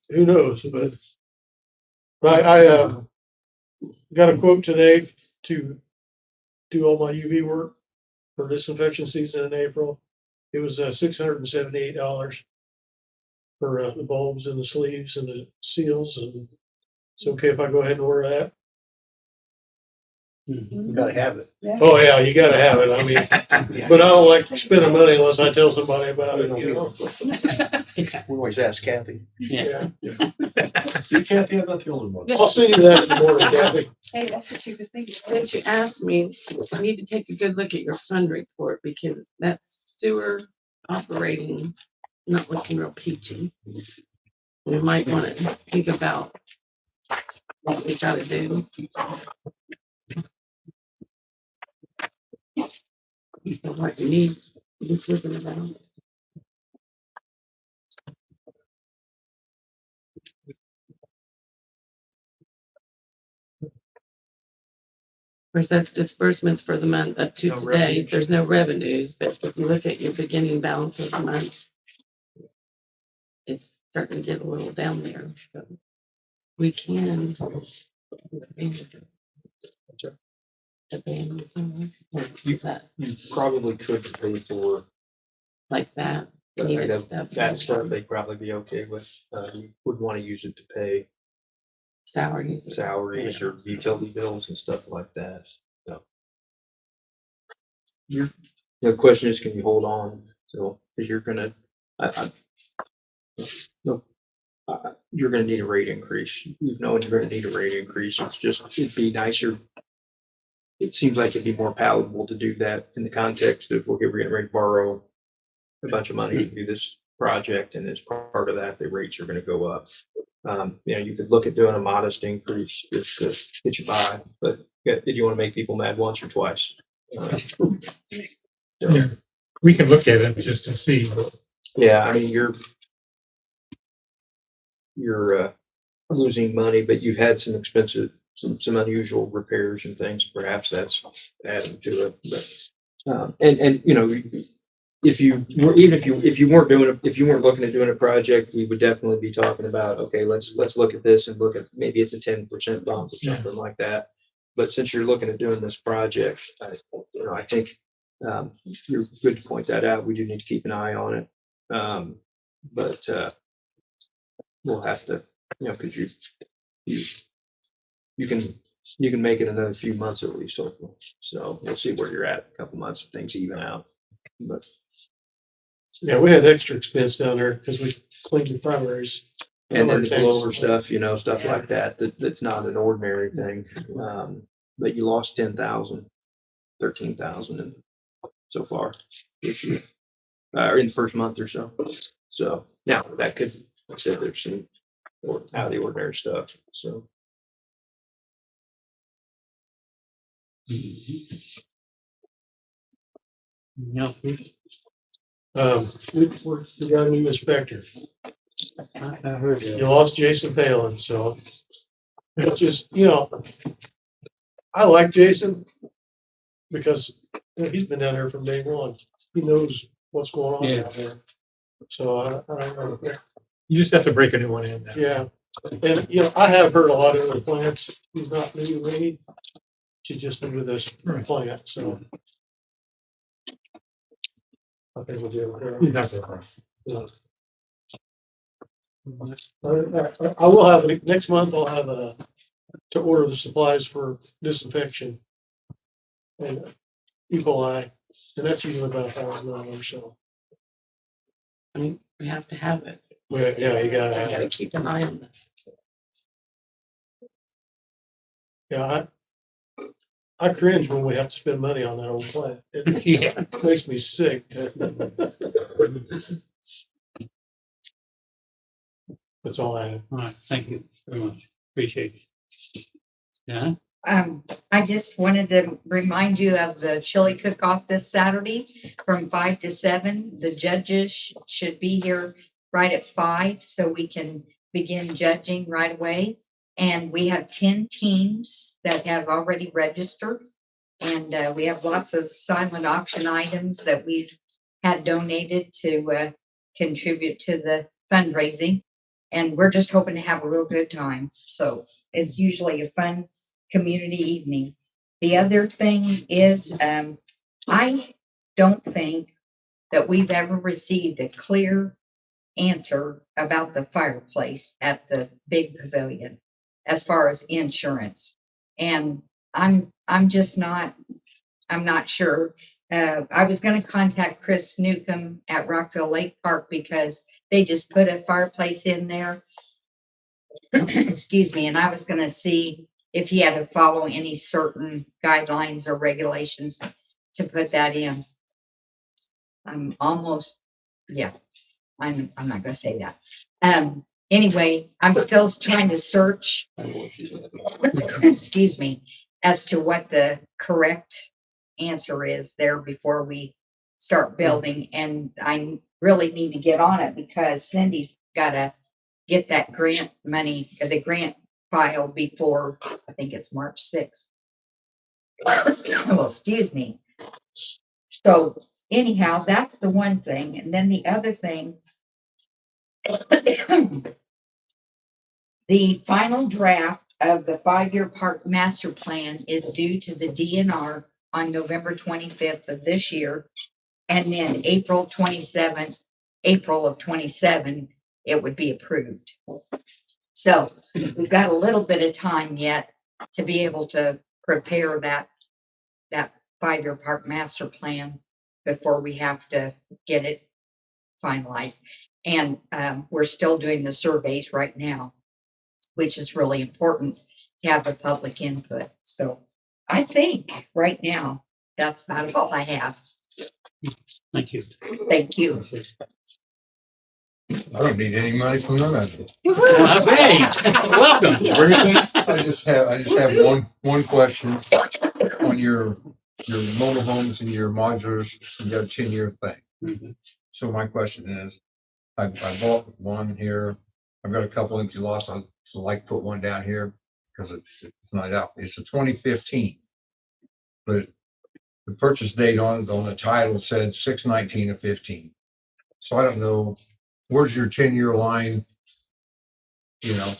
who knows, but I got a quote today to do all my UV work for disinfection season in April. It was $678 for the bulbs and the sleeves and the seals, and it's okay if I go ahead and order that.
You gotta have it.
Oh, yeah, you gotta have it. I mean, but I don't like spending money unless I tell somebody about it, you know?
We always ask Kathy.
Yeah.
See, Kathy, I'm not the only one.
I'll send you that in the morning, Kathy.
Hey, that's what she was thinking.
Since you asked me, I need to take a good look at your fund report because that sewer operating not looking real peachy. We might want to think about what we gotta do. What you need to be thinking about. Of course, that's disbursements for the month up to
No
today.
revenue.
There's no revenues, but if you look at your beginning balance of the month, it's starting to get a little down there. So we can. Is that
You probably could pay for
like that? Needed stuff.
that stuff, they'd probably be okay with. You would want to use it to pay
Salaries.
salaries or utility bills and stuff like that. So. The question is, can you hold on? So, because you're gonna, no, you're gonna need a rate increase. You know, you're gonna need a rate increase. It's just, it'd be nicer. It seems like it'd be more palatable to do that in the context of, okay, we're getting ready to borrow a bunch of money to do this project, and as part of that, the rates are gonna go up. You know, you could look at doing a modest increase just to get you by, but if you want to make people mad once or twice.
Yeah. We can look at it just to see.
Yeah, I mean, you're losing money, but you've had some expensive, some unusual repairs and things. Perhaps that's adding to it. But and you know, if you were, even if you weren't doing it, if you weren't looking at doing a project, we would definitely be talking about, okay, let's look at this and look at, maybe it's a 10% bump or something like that. But since you're looking at doing this project, I think you're good to point that out. We do need to keep an eye on it. But we'll have to, because you can make it another few months at least. So we'll see where you're at in a couple months if things even out. But
Yeah, we had extra expense down there because we cleaned the primaries.
and then the
Tanks.
blower stuff, stuff like that's not an ordinary thing. But you lost 10,000, 13,000 and so far this year, or in the first month or so. So now that could, like I said, there's some out of the ordinary stuff. So.
No,
We got a new inspector.
I heard
You
it.
lost Jason Palin, so it's just, I like Jason because he's been down there from day one. He knows what's going on
Yeah.
down there. So I don't know.
You just have to break a new one in.
Yeah. And, I have heard a lot of other plants. He's not new to me. He's just new to this plant, so. I think we'll do it.
You have to.
Yeah. I will have, next month I'll have to order the supplies for disinfection. And E. coli, and that's usually about $1,000, so.
I mean, we have to have it.
Yeah, you gotta
We
have
gotta
it.
keep an eye on it.
Yeah, I cringe when we have to spend money on that old plant. It
Yeah.
makes me sick. That's all I have.
All right, thank you very much. Appreciate it. Yeah,
I just wanted to remind you of the chili cook-off this Saturday from 5 to 7. The judges should be here right at 5 so we can begin judging right away. And we have 10 teams that have already registered. And we have lots of silent auction items that we've had donated to contribute to the fundraising. And we're just hoping to have a real good time. So it's usually a fun community evening. The other thing is, I don't think that we've ever received a clear answer about the fireplace at the big pavilion as far as insurance. And I'm just not, I'm not sure. I was gonna contact Chris Newcomb at Rockville Lake Park because they just put a fireplace in there. Excuse me, and I was gonna see if he had to follow any certain guidelines or regulations to put that in. I'm almost, yeah, I'm not gonna say that. Anyway, I'm still trying to search, excuse me, as to what the correct answer is there before we start building. And I really need to get on it because Cindy's gotta get that grant money, the grant file before, I think it's March 6th. Well, excuse me. So anyhow, that's the one thing. And then the other thing, the final draft of the 5-year park master plan is due to the DNR on November 25th of this year. And then April 27th, April of 27, it would be approved. So we've got a little bit of time yet to be able to prepare that 5-year park master plan before we have to get it finalized. And we're still doing the surveys right now, which is really important to have the public input. So I think right now, that's about all I have.
Thank you.
Thank you.
I don't need any money from none of it.
Well, hey, welcome.
I just have one question on your mobile homes and your modulars. You got a 10-year thing.
Mhm.
So my question is, I bought one here. I've got a couple empty lots. I'd like to put one down here because it's not out. It's a 2015, but the purchase date on the title said 6/19 of 15. So I don't know, where's your 10-year line? You know,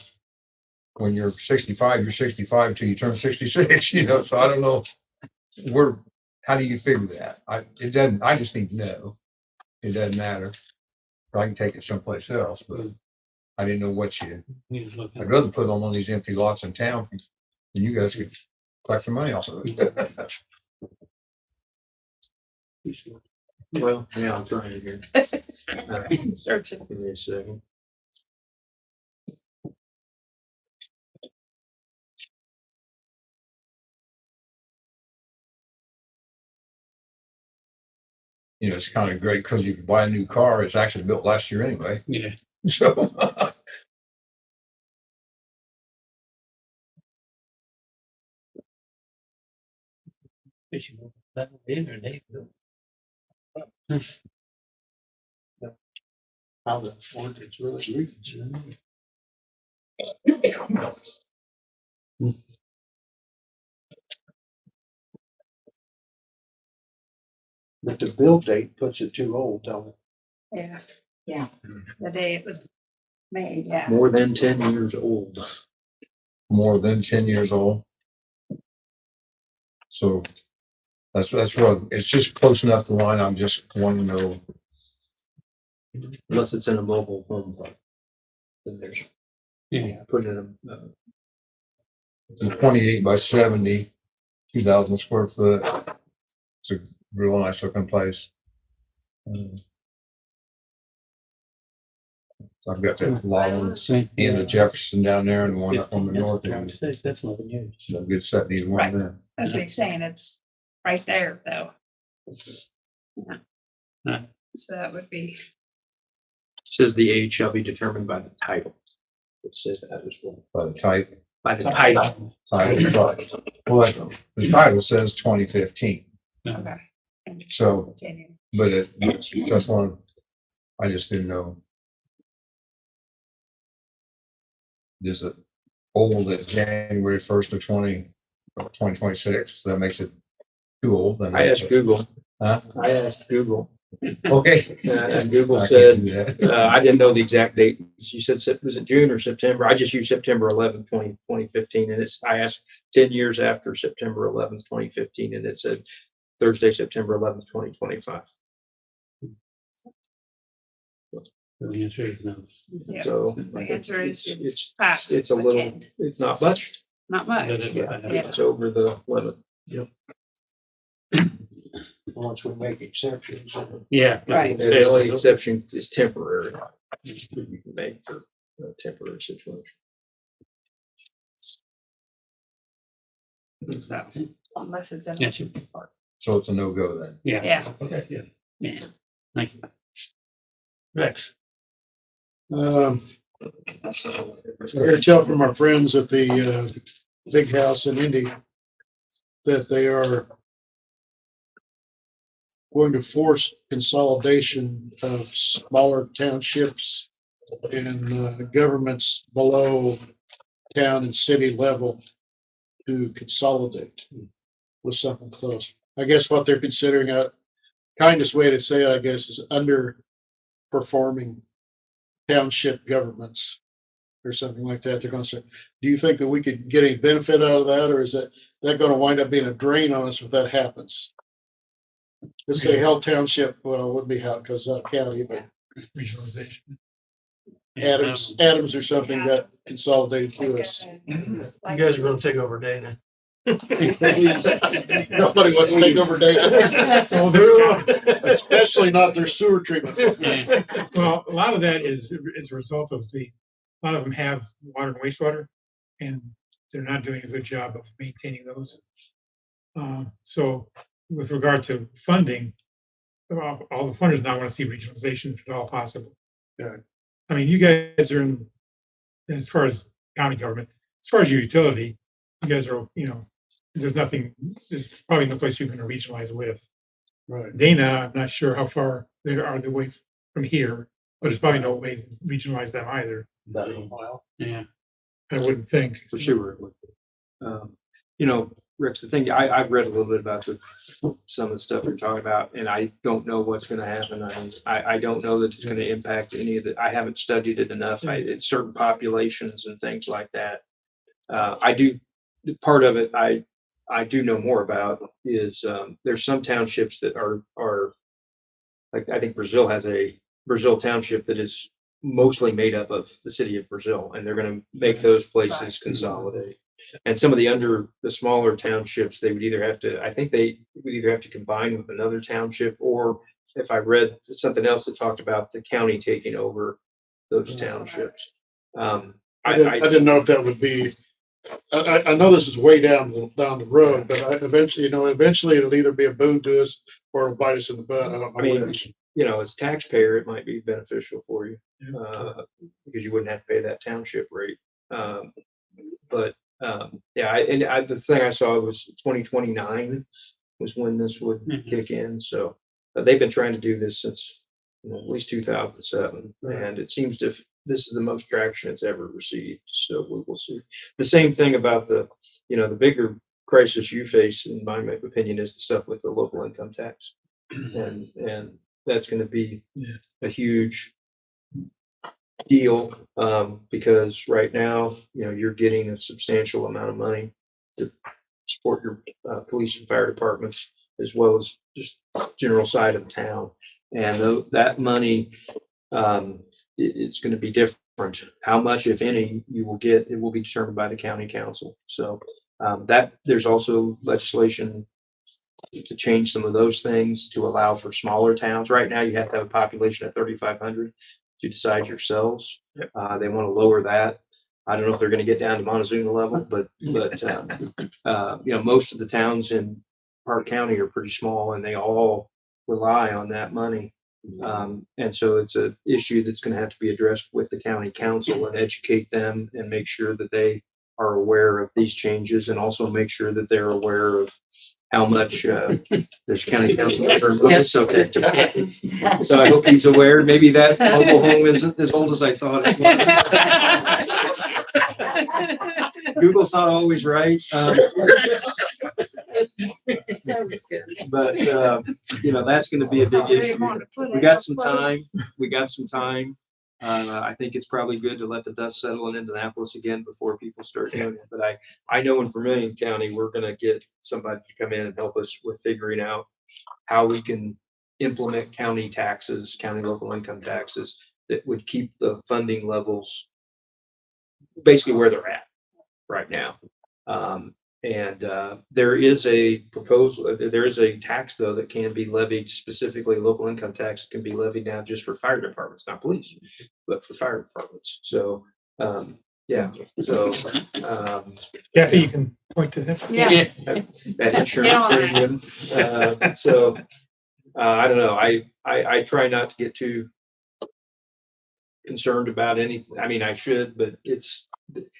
when you're 65, you're 65 till you turn 66, you know, so I don't know how do you figure that? I just need to know. It doesn't matter. I can take it someplace else, but I didn't know I'd rather put on one of these empty lots in town and you guys could collect some money off of it.
Well, yeah, I'm trying here.
Search it.
Give me a second.
You know, it's kind of great because you can buy a new car. It's actually built last year anyway.
Yeah.
So
That would be in there, Dave. How the ordinance really reads.
But the build date puts it too old, don't it?
Yeah, yeah. The day it was made, yeah.
More than 10 years old.
more than 10 years old. So that's what, it's just close enough to the line. I'm just wanting to know.
Unless it's in a mobile home park. Then there's,
Yeah.
put in a,
It's a 28 by 70, 2,000 square foot. It's a real nice looking place. So I've got that lot on and the Jefferson down there and one up on the north end.
That's nothing new.
So good set needs one
Right.
there.
That's what he's saying. It's right there, though.
Right.
So that would be,
says the age shall be determined by the title. It says that as well.
By the type.
By the title.
Title. Well, the title says 2015.
okay.
So,
Continue.
but that's one, I just didn't know. Is it old at January 1st of 2026? That makes it too old. That
I
makes
asked
it-
Google.
Huh?
I asked Google.
Okay.
And Google
I can't
said,
do that.
I didn't know the exact date. She said, was it June or September? I just used September 11th, 2015. And I asked 10 years after September 11th, 2015, and it said Thursday, September 11th, 2025.
The answer is no.
Yeah.
So
The answer is it's
it's
past.
it's a
the
little,
10.
it's not much.
Not much.
Yeah,
Yeah.
it's over the limit.
Once we make exceptions.
Yeah.
Right.
And the only exception is temporary. You can make for a temporary situation.
So, unless it's in.
That's it.
So it's a no-go then.
Yeah.
Yeah.
Okay. Yeah. Thank you. Rex.
I heard tell from our friends at the big house in Indy that they are going to force consolidation of smaller townships and governments below town and city level to consolidate with something close. I guess what they're considering, kindest way to say it, I guess, is underperforming township governments or something like that. They're going to say, do you think that we could get any benefit out of that? Or is that going to wind up being a drain on us if that happens? Let's say Hell Township, well, it wouldn't be Hell because it's not a county, but
Regionalization.
Adams or something got consolidated to us.
You guys are gonna take over Dana.
Nobody wants to take over Dana,
So there's,
especially not their sewer treatment.
Yeah.
well, a lot of that is a result of a lot of them have water and wastewater, and they're not doing a good job of maintaining those. So with regard to funding, all the funders now want to see regionalization if at all possible.
Yeah.
I mean, you guys are in, as far as county government, as far as your utility, you guys are, there's probably no place you can regionalize with.
Right.
Dana, I'm not sure how far they are away from here, but there's probably no way to regionalize them either.
About a mile.
Yeah.
I wouldn't think.
For sure. Rex, the thing, I've read a little bit about some of the stuff you're talking about, and I don't know what's going to happen. I don't know that it's going to impact any of the, I haven't studied it enough. It's certain populations and things like that. Part of it, I do know more about is there's some townships that are like, I think Brazil has a Brazil township that is mostly made up of the city of Brazil, and they're going to make those places consolidate. And some of the smaller townships, they would either have to combine with another township, or if I read something else that talked about the county taking over those townships. I
didn't know if that would be, I know this is way down the road, but eventually it'll either be a boon to us or it'll bite us in the butt. I don't know which.
As a taxpayer, it might be beneficial for you, because you wouldn't have to pay that township rate. The thing I saw was 2029 was when this would kick in. So they've been trying to do this since at least 2007, and it seems this is the most traction it's ever received. So we will see. The same thing about the bigger crisis you face, in my opinion, is the stuff with the local income tax, and that's going to be a huge deal, because right now, you're getting a substantial amount of money to support your police and fire departments, as well as just general side of town. And that money, it's going to be different. How much, if any, you will get, it will be determined by the county council. So that there's also legislation to change some of those things to allow for smaller towns. Right now, you have to have a population of 3,500 to decide yourselves. They want to lower that. I don't know if they're going to get down to Montezuma level, but most of the towns in Park County are pretty small, and they all rely on that money. And so it's an issue that's going to have to be addressed with the county council and educate them and make sure that they are aware of these changes, and also make sure that they're aware of how much there's county council. It's okay. So I hope he's aware. Maybe that mobile home isn't as old as I thought it was. Google's not always right. But that's going to be a big issue. We got some time. I think it's probably good to let the dust settle in Indianapolis again before people start doing it. But I know in Vermillion County, we're gonna get somebody to come in and help us with figuring out how we can implement county taxes, county local income taxes that would keep the funding levels basically where they're at right now. There is a proposal, there is a tax though that can be levied, specifically local income tax can be levied now just for fire departments, not police, but for fire departments. So, yeah, so,
Kathy, you can point to this.
Yeah.
that insurance premium. So, I don't know. I try not to get too concerned about anything. I mean, I should, but it's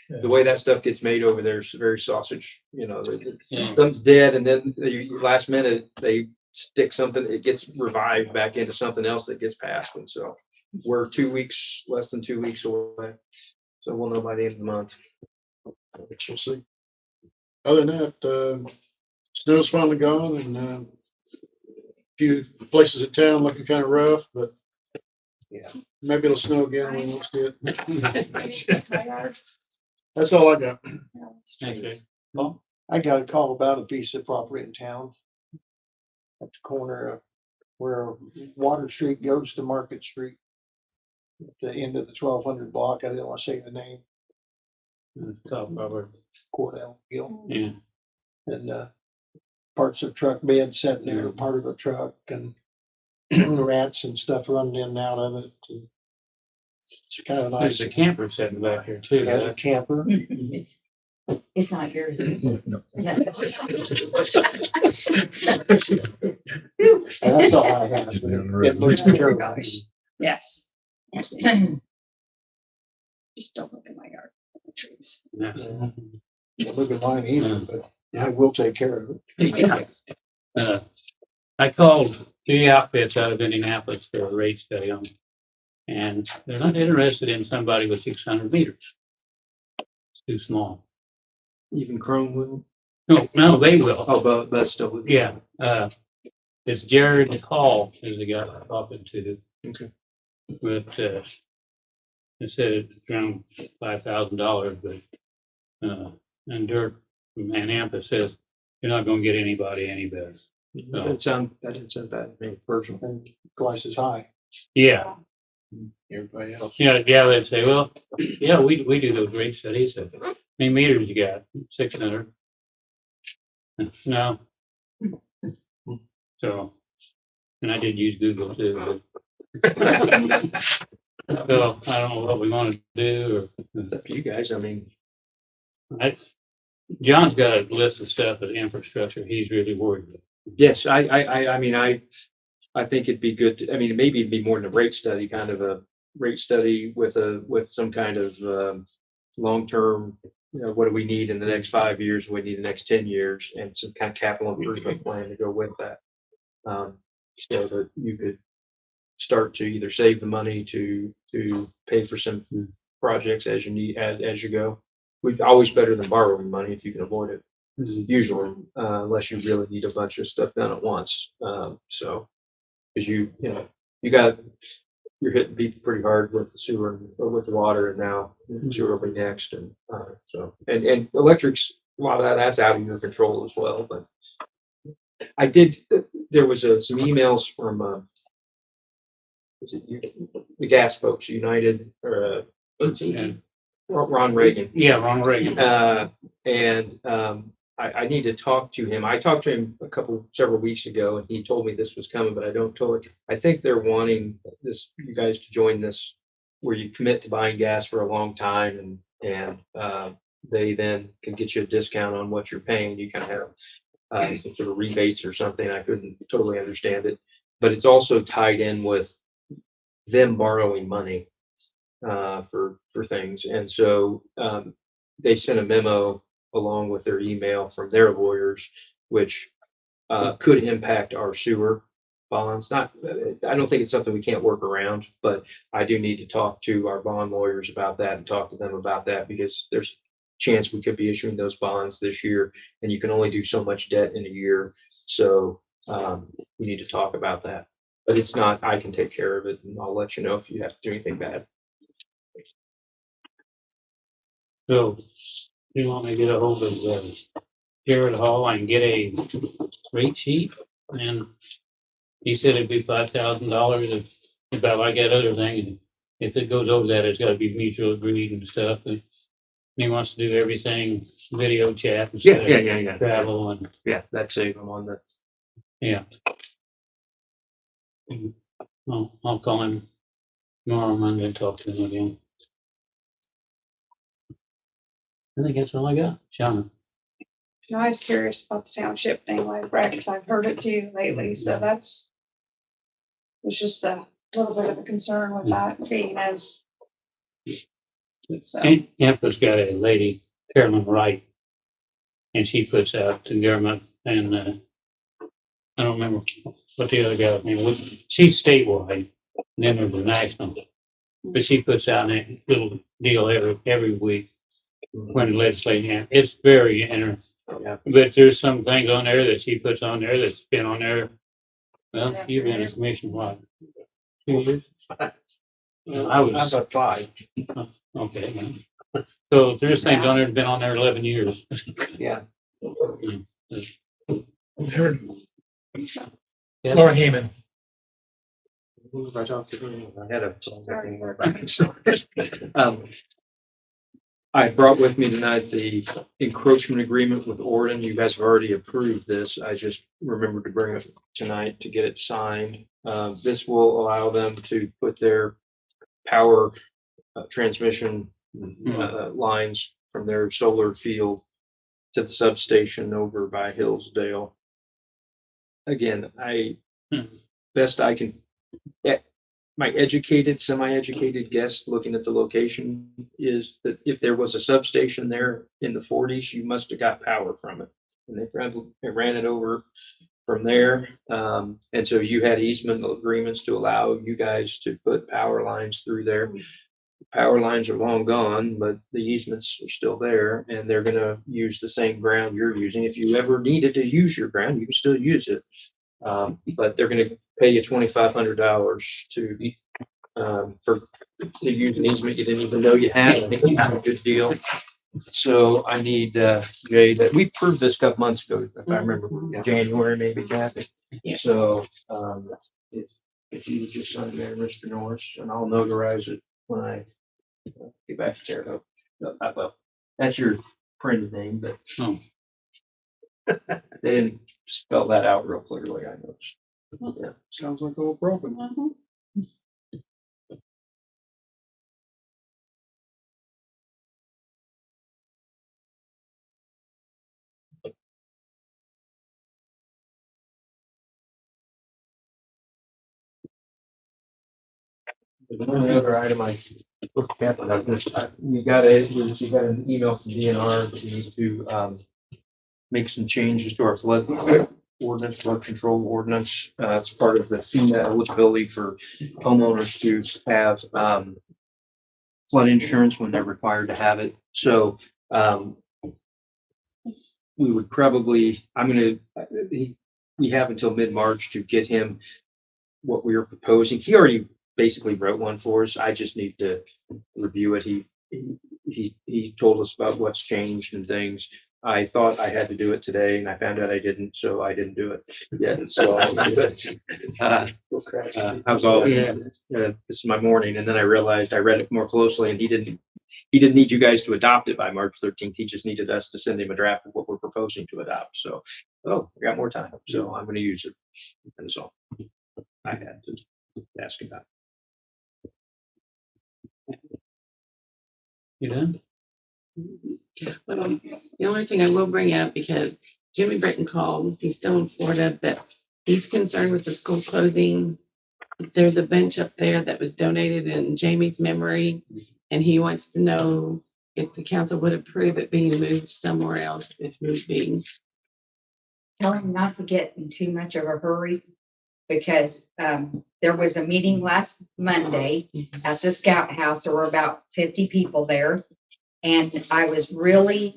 the way that stuff gets made over there is very sausage, you know, something's dead and then the last minute they stick something, it gets revived back into something else that gets passed. And so we're 2 weeks, less than 2 weeks away. So we'll know by the end of the month.
We'll see. Other than that, snow's finally gone and a few places in town looking kind of rough, but
Yeah.
maybe it'll snow again when we'll see it.
My yard.
That's all I got.
Okay.
I got a call about a piece of property in town. At the corner of where Water Street goes to Market Street. At the end of the 1200 block, I didn't want to say the name,
Top Robert.
Cordell Hill.
Yeah.
And parts of truck bed sitting there, part of a truck and rats and stuff running in and out of it. And it's kind of nice.
There's a camper sitting back here too.
As a camper.
It's not yours.
No.
That's all I have. It looks
Oh,
terrible.
gosh.
Yes.
Yes.
Just don't look at my yard. Trees.
Yeah.
Don't look at mine either, but I will take care of it.
I called 3 outfits out of Indianapolis for a rate study on, and they're not interested in somebody with 600 meters. It's too small.
Even Chrome will.
No, they will.
Oh, but still.
Yeah, it's Jared Hall is the guy I'm talking to.
Okay.
But, they said it's around $5,000, but, and Dirk from Annapolis says, you're not gonna get anybody any better.
That didn't sound bad to me personally.
And twice as high.
Yeah,
Everybody else.
yeah, they'd say, well, yeah, we do those rate studies. How many meters you got? 600. No. So, and I did use Google too. So I don't know what we want to do
It's up to you guys. I mean,
John's got a list of stuff of infrastructure he's really worried about.
yes, I mean, I think it'd be good to, I mean, maybe it'd be more than a rate study, kind of a rate study with some kind of, long-term, you know, what do we need in the next 5 years? What do we need in the next 10 years and some kind of capital improvement plan to go with that. So that you could start to either save the money to pay for some projects as you need, as you go. We'd always better than borrowing money if you can avoid it. Usually, unless you really need a bunch of stuff done at once. So, because you're hitting people pretty hard with the sewer or with the water, and now sewer will be next, and and electrics, a lot of that's out of your control as well. But there was some emails from the gas folks, United or Ron Reagan.
Yeah, Ronald Reagan.
I need to talk to him. I talked to him several weeks ago, and he told me this was coming, but I think they're wanting you guys to join this, where you commit to buying gas for a long time, and they then can get you a discount on what you're paying. You kind of have some sort of rebates or something. I couldn't totally understand it, but it's also tied in with them borrowing money for things. And so they sent a memo along with their email from their lawyers, which could impact our sewer bonds. I don't think it's something we can't work around, but I do need to talk to our bond lawyers about that and talk to them about that, because there's a chance we could be issuing those bonds this year, and you can only do so much debt in a year. So we need to talk about that. But it's not, I can take care of it, and I'll let you know if you have to do anything bad.
So you want me to get a hold of Jared Hall and get a rate sheet? And he said it'd be $5,000 about like that other thing. And if it goes over that, it's gotta be mutual agreed and stuff. And he wants to do everything video chat instead of travel and,
Yeah, that saved him on the,
yeah. I'll call him tomorrow, Monday, and talk to him again. I think that's all I got. Sean.
And I was curious about the township thing, like Brad, because I've heard it too lately, so that's. It's just a little bit of a concern with that being as. So,
Campus got a lady, Carolyn Wright, and she puts out the government and, I don't remember what the other guy's name was. She's statewide, and then there's the national. But she puts out a little deal every week when the legislating, it's very interesting.
yeah,
But there's some things on there that she puts on there that's been on there. Well,
Yeah.
you've been a commission what? 2 years? I was,
about 5.
okay. So there's things on there that have been on there 11 years.
Yeah.
Yeah.
Laura Hayman.
Who was I talking to? I had a. I brought with me tonight the encroachment agreement with Orton. You guys have already approved this. I just remembered to bring it tonight to get it signed. This will allow them to put their power transmission lines from their solar field to the substation over by Hillsdale. Again, best I can, my educated, semi-educated guess, looking at the location, is that if there was a substation there in the 40s, you must have got power from it. And they ran it over from there. And so you had easement agreements to allow you guys to put power lines through there. Power lines are long gone, but the easements are still there, and they're gonna use the same ground you're using. If you ever needed to use your ground, you can still use it. But they're gonna pay you $2,500 to use an easement you didn't even know you had. I think you have a good deal. So I need Jay, that we proved this a couple months ago, if I remember, January maybe, Kathy.
Yeah.
So if you would just sign there, Mr. Norris, and I'll notarize it when I get back to Terre Haute. Well, that's your printed name, but they didn't spell that out real clearly, I noticed. Yeah, sounds like a little broken. The only other item I looked at, I was gonna, we got an email from DNR that we need to make some changes to our flood ordinance, flood control ordinance. It's part of the FEMA eligibility for homeowners to have flood insurance when they're required to have it. So we would probably, we have until mid-March to get him what we were proposing. He already basically wrote one for us. I just need to review it. He told us about what's changed and things. I thought I had to do it today, and I found out I didn't, so I didn't do it yet. So I was all, this is my morning, and then I realized I read it more closely, and he didn't need you guys to adopt it by March 13th. He just needed us to send him a draft of what we're proposing to adopt. So, I got more time, so I'm going to use it. And so I had to ask about.
You done?
Well, the only thing I will bring up, because Jimmy Britton called, he's still in Florida, but he's concerned with the school closing. There's a bench up there that was donated in Jamie's memory, and he wants to know if the council would approve it being moved somewhere else if need be.
Tell him not to get in too much of a hurry, because there was a meeting last Monday at the Scout House. There were about 50 people there. And I was really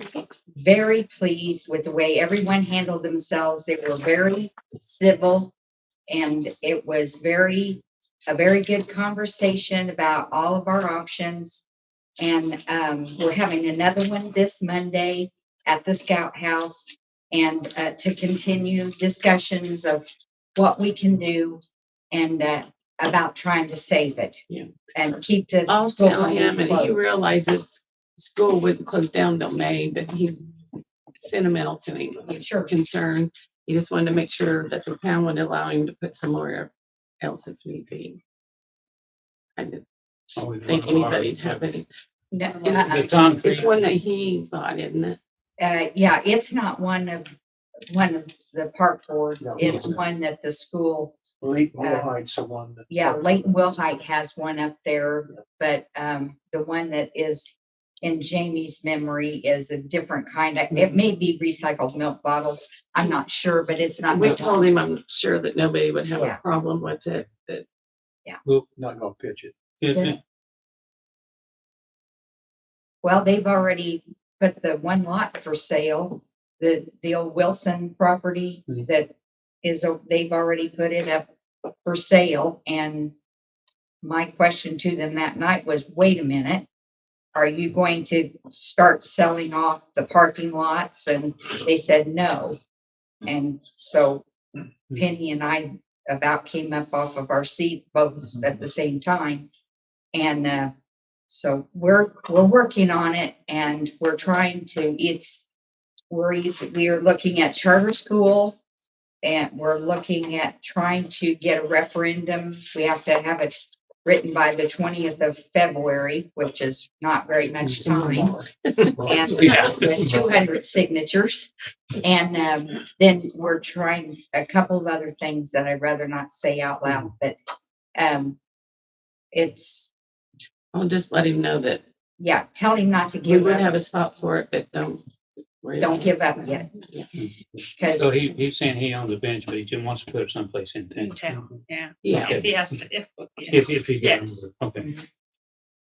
very pleased with the way everyone handled themselves. They were very civil, and it was a very good conversation about all of our options. And we're having another one this Monday at the Scout House. And to continue discussions of what we can do and about trying to save it.
Yeah.
And keep the.
I'll
school
tell him, and he
closed.
realizes school wouldn't close down till May, but he's sentimental to him. He's
Sure.
concerned. He just wanted to make sure that the town would allow him to put somewhere else if need be. I didn't think anybody'd have any.
No,
The concrete.
It's one that he bought, isn't it?
yeah, it's not one of the park boards. It's one that the school,
Leighton Heights, the one that.
yeah, Leighton Wilhite has one up there, but the one that is in Jamie's memory is a different kind of, it may be recycled milk bottles. I'm not sure, but it's not.
We told him, I'm sure that nobody would have
Yeah.
a problem with it, but
Not gonna pitch it.
Yeah. Well, they've already put the one lot for sale, the old Wilson property
Mhm.
that is, they've already put it up for sale. And my question to them that night was, wait a minute, are you going to start selling off the parking lots? And they said no. And so Penny and I about came up off of our seat both at the same time. And so we're working on it, and we're trying to, we are looking at charter school, and we're looking at trying to get a referendum. We have to have it written by the 20th of February, which is not very much time. And with 200 signatures. And then we're trying a couple of other things that I'd rather not say out loud, but it's,
I'll just let him know that
yeah, tell him not to
we
give
would have
up.
a spot for it, but don't. worry
Don't
about
give up yet. Because
So he's saying he owns a bench, but he just wants to put it someplace in town.
Yeah.
it. Yeah,
Okay.
If he has to,
If he
Yes.
does, okay.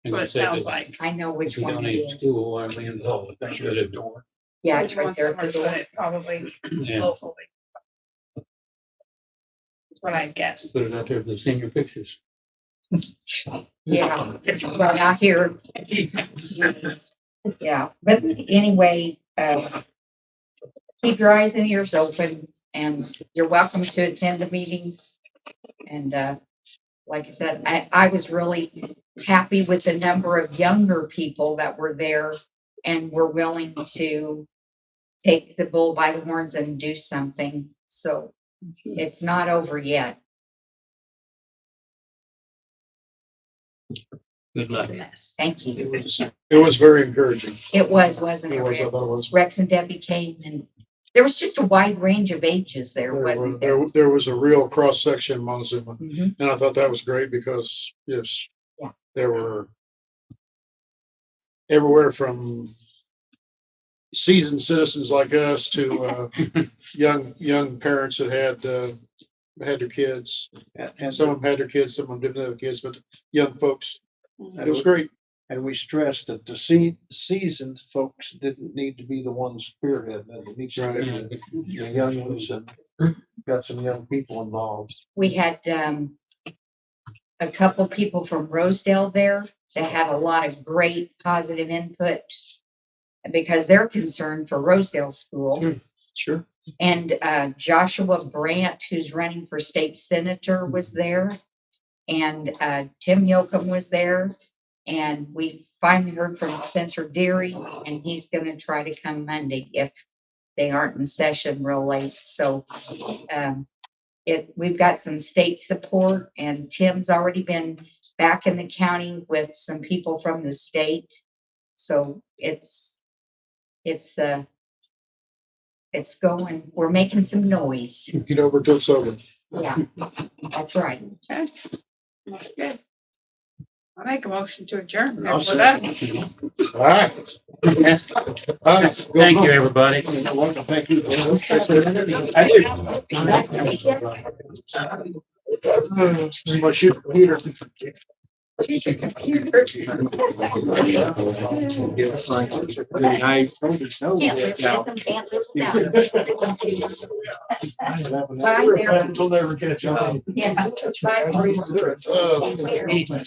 That's what it sounds like.
I know
If
which
you
one it
donate to
is.
school, why are we involved with that? Good door.
Yeah,
He
it's right
wants
there at
somewhere
the
to put
door.
it, probably
Yeah,
locally. That's what I guess.
put it out there for the senior pictures.
Yeah, but out here, yeah, but anyway, keep your eyes and ears open, and you're welcome to attend the meetings. And like I said, I was really happy with the number of younger people that were there and were willing to take the bull by the horns and do something. So it's not over yet.
Good luck.
Thank you.
It was very encouraging.
It was, wasn't it,
It was, I
Rex?
thought it was.
Rex and Debbie came, and there was just a wide range of ages there, wasn't there?
There was a real cross section in Montezuma,
Mhm.
and I thought that was great because, yes,
Yeah.
there were everywhere from seasoned citizens like us to young parents that had their kids, and some of them had their kids, some of them didn't have their kids, but young folks. It was great.
And we stressed that the seasoned folks didn't need to be the ones spearheading it. It needs to be the young ones, and got some young people involved.
We had a couple people from Rosedale there that had a lot of great positive input because they're concerned for Rosedale School.
Sure.
And Joshua Brandt, who's running for state senator, was there. And Tim Yoakum was there. And we finally heard from Spencer Deary, and he's going to try to come Monday if they aren't in session real late. So we've got some state support, and Tim's already been back in the county with some people from the state. So it's going, we're making some noise.
Get over till it's over.
Yeah, that's right.
Okay. That's good. I make a motion to adjourn.
I'll
With that,
All right. All right.
Thank you, everybody.
Thank you. My shoot computer.
Can't lift them, can't lift them. Bye there.
We'll never catch up.
Yeah. Bye.
Uh,
Take care.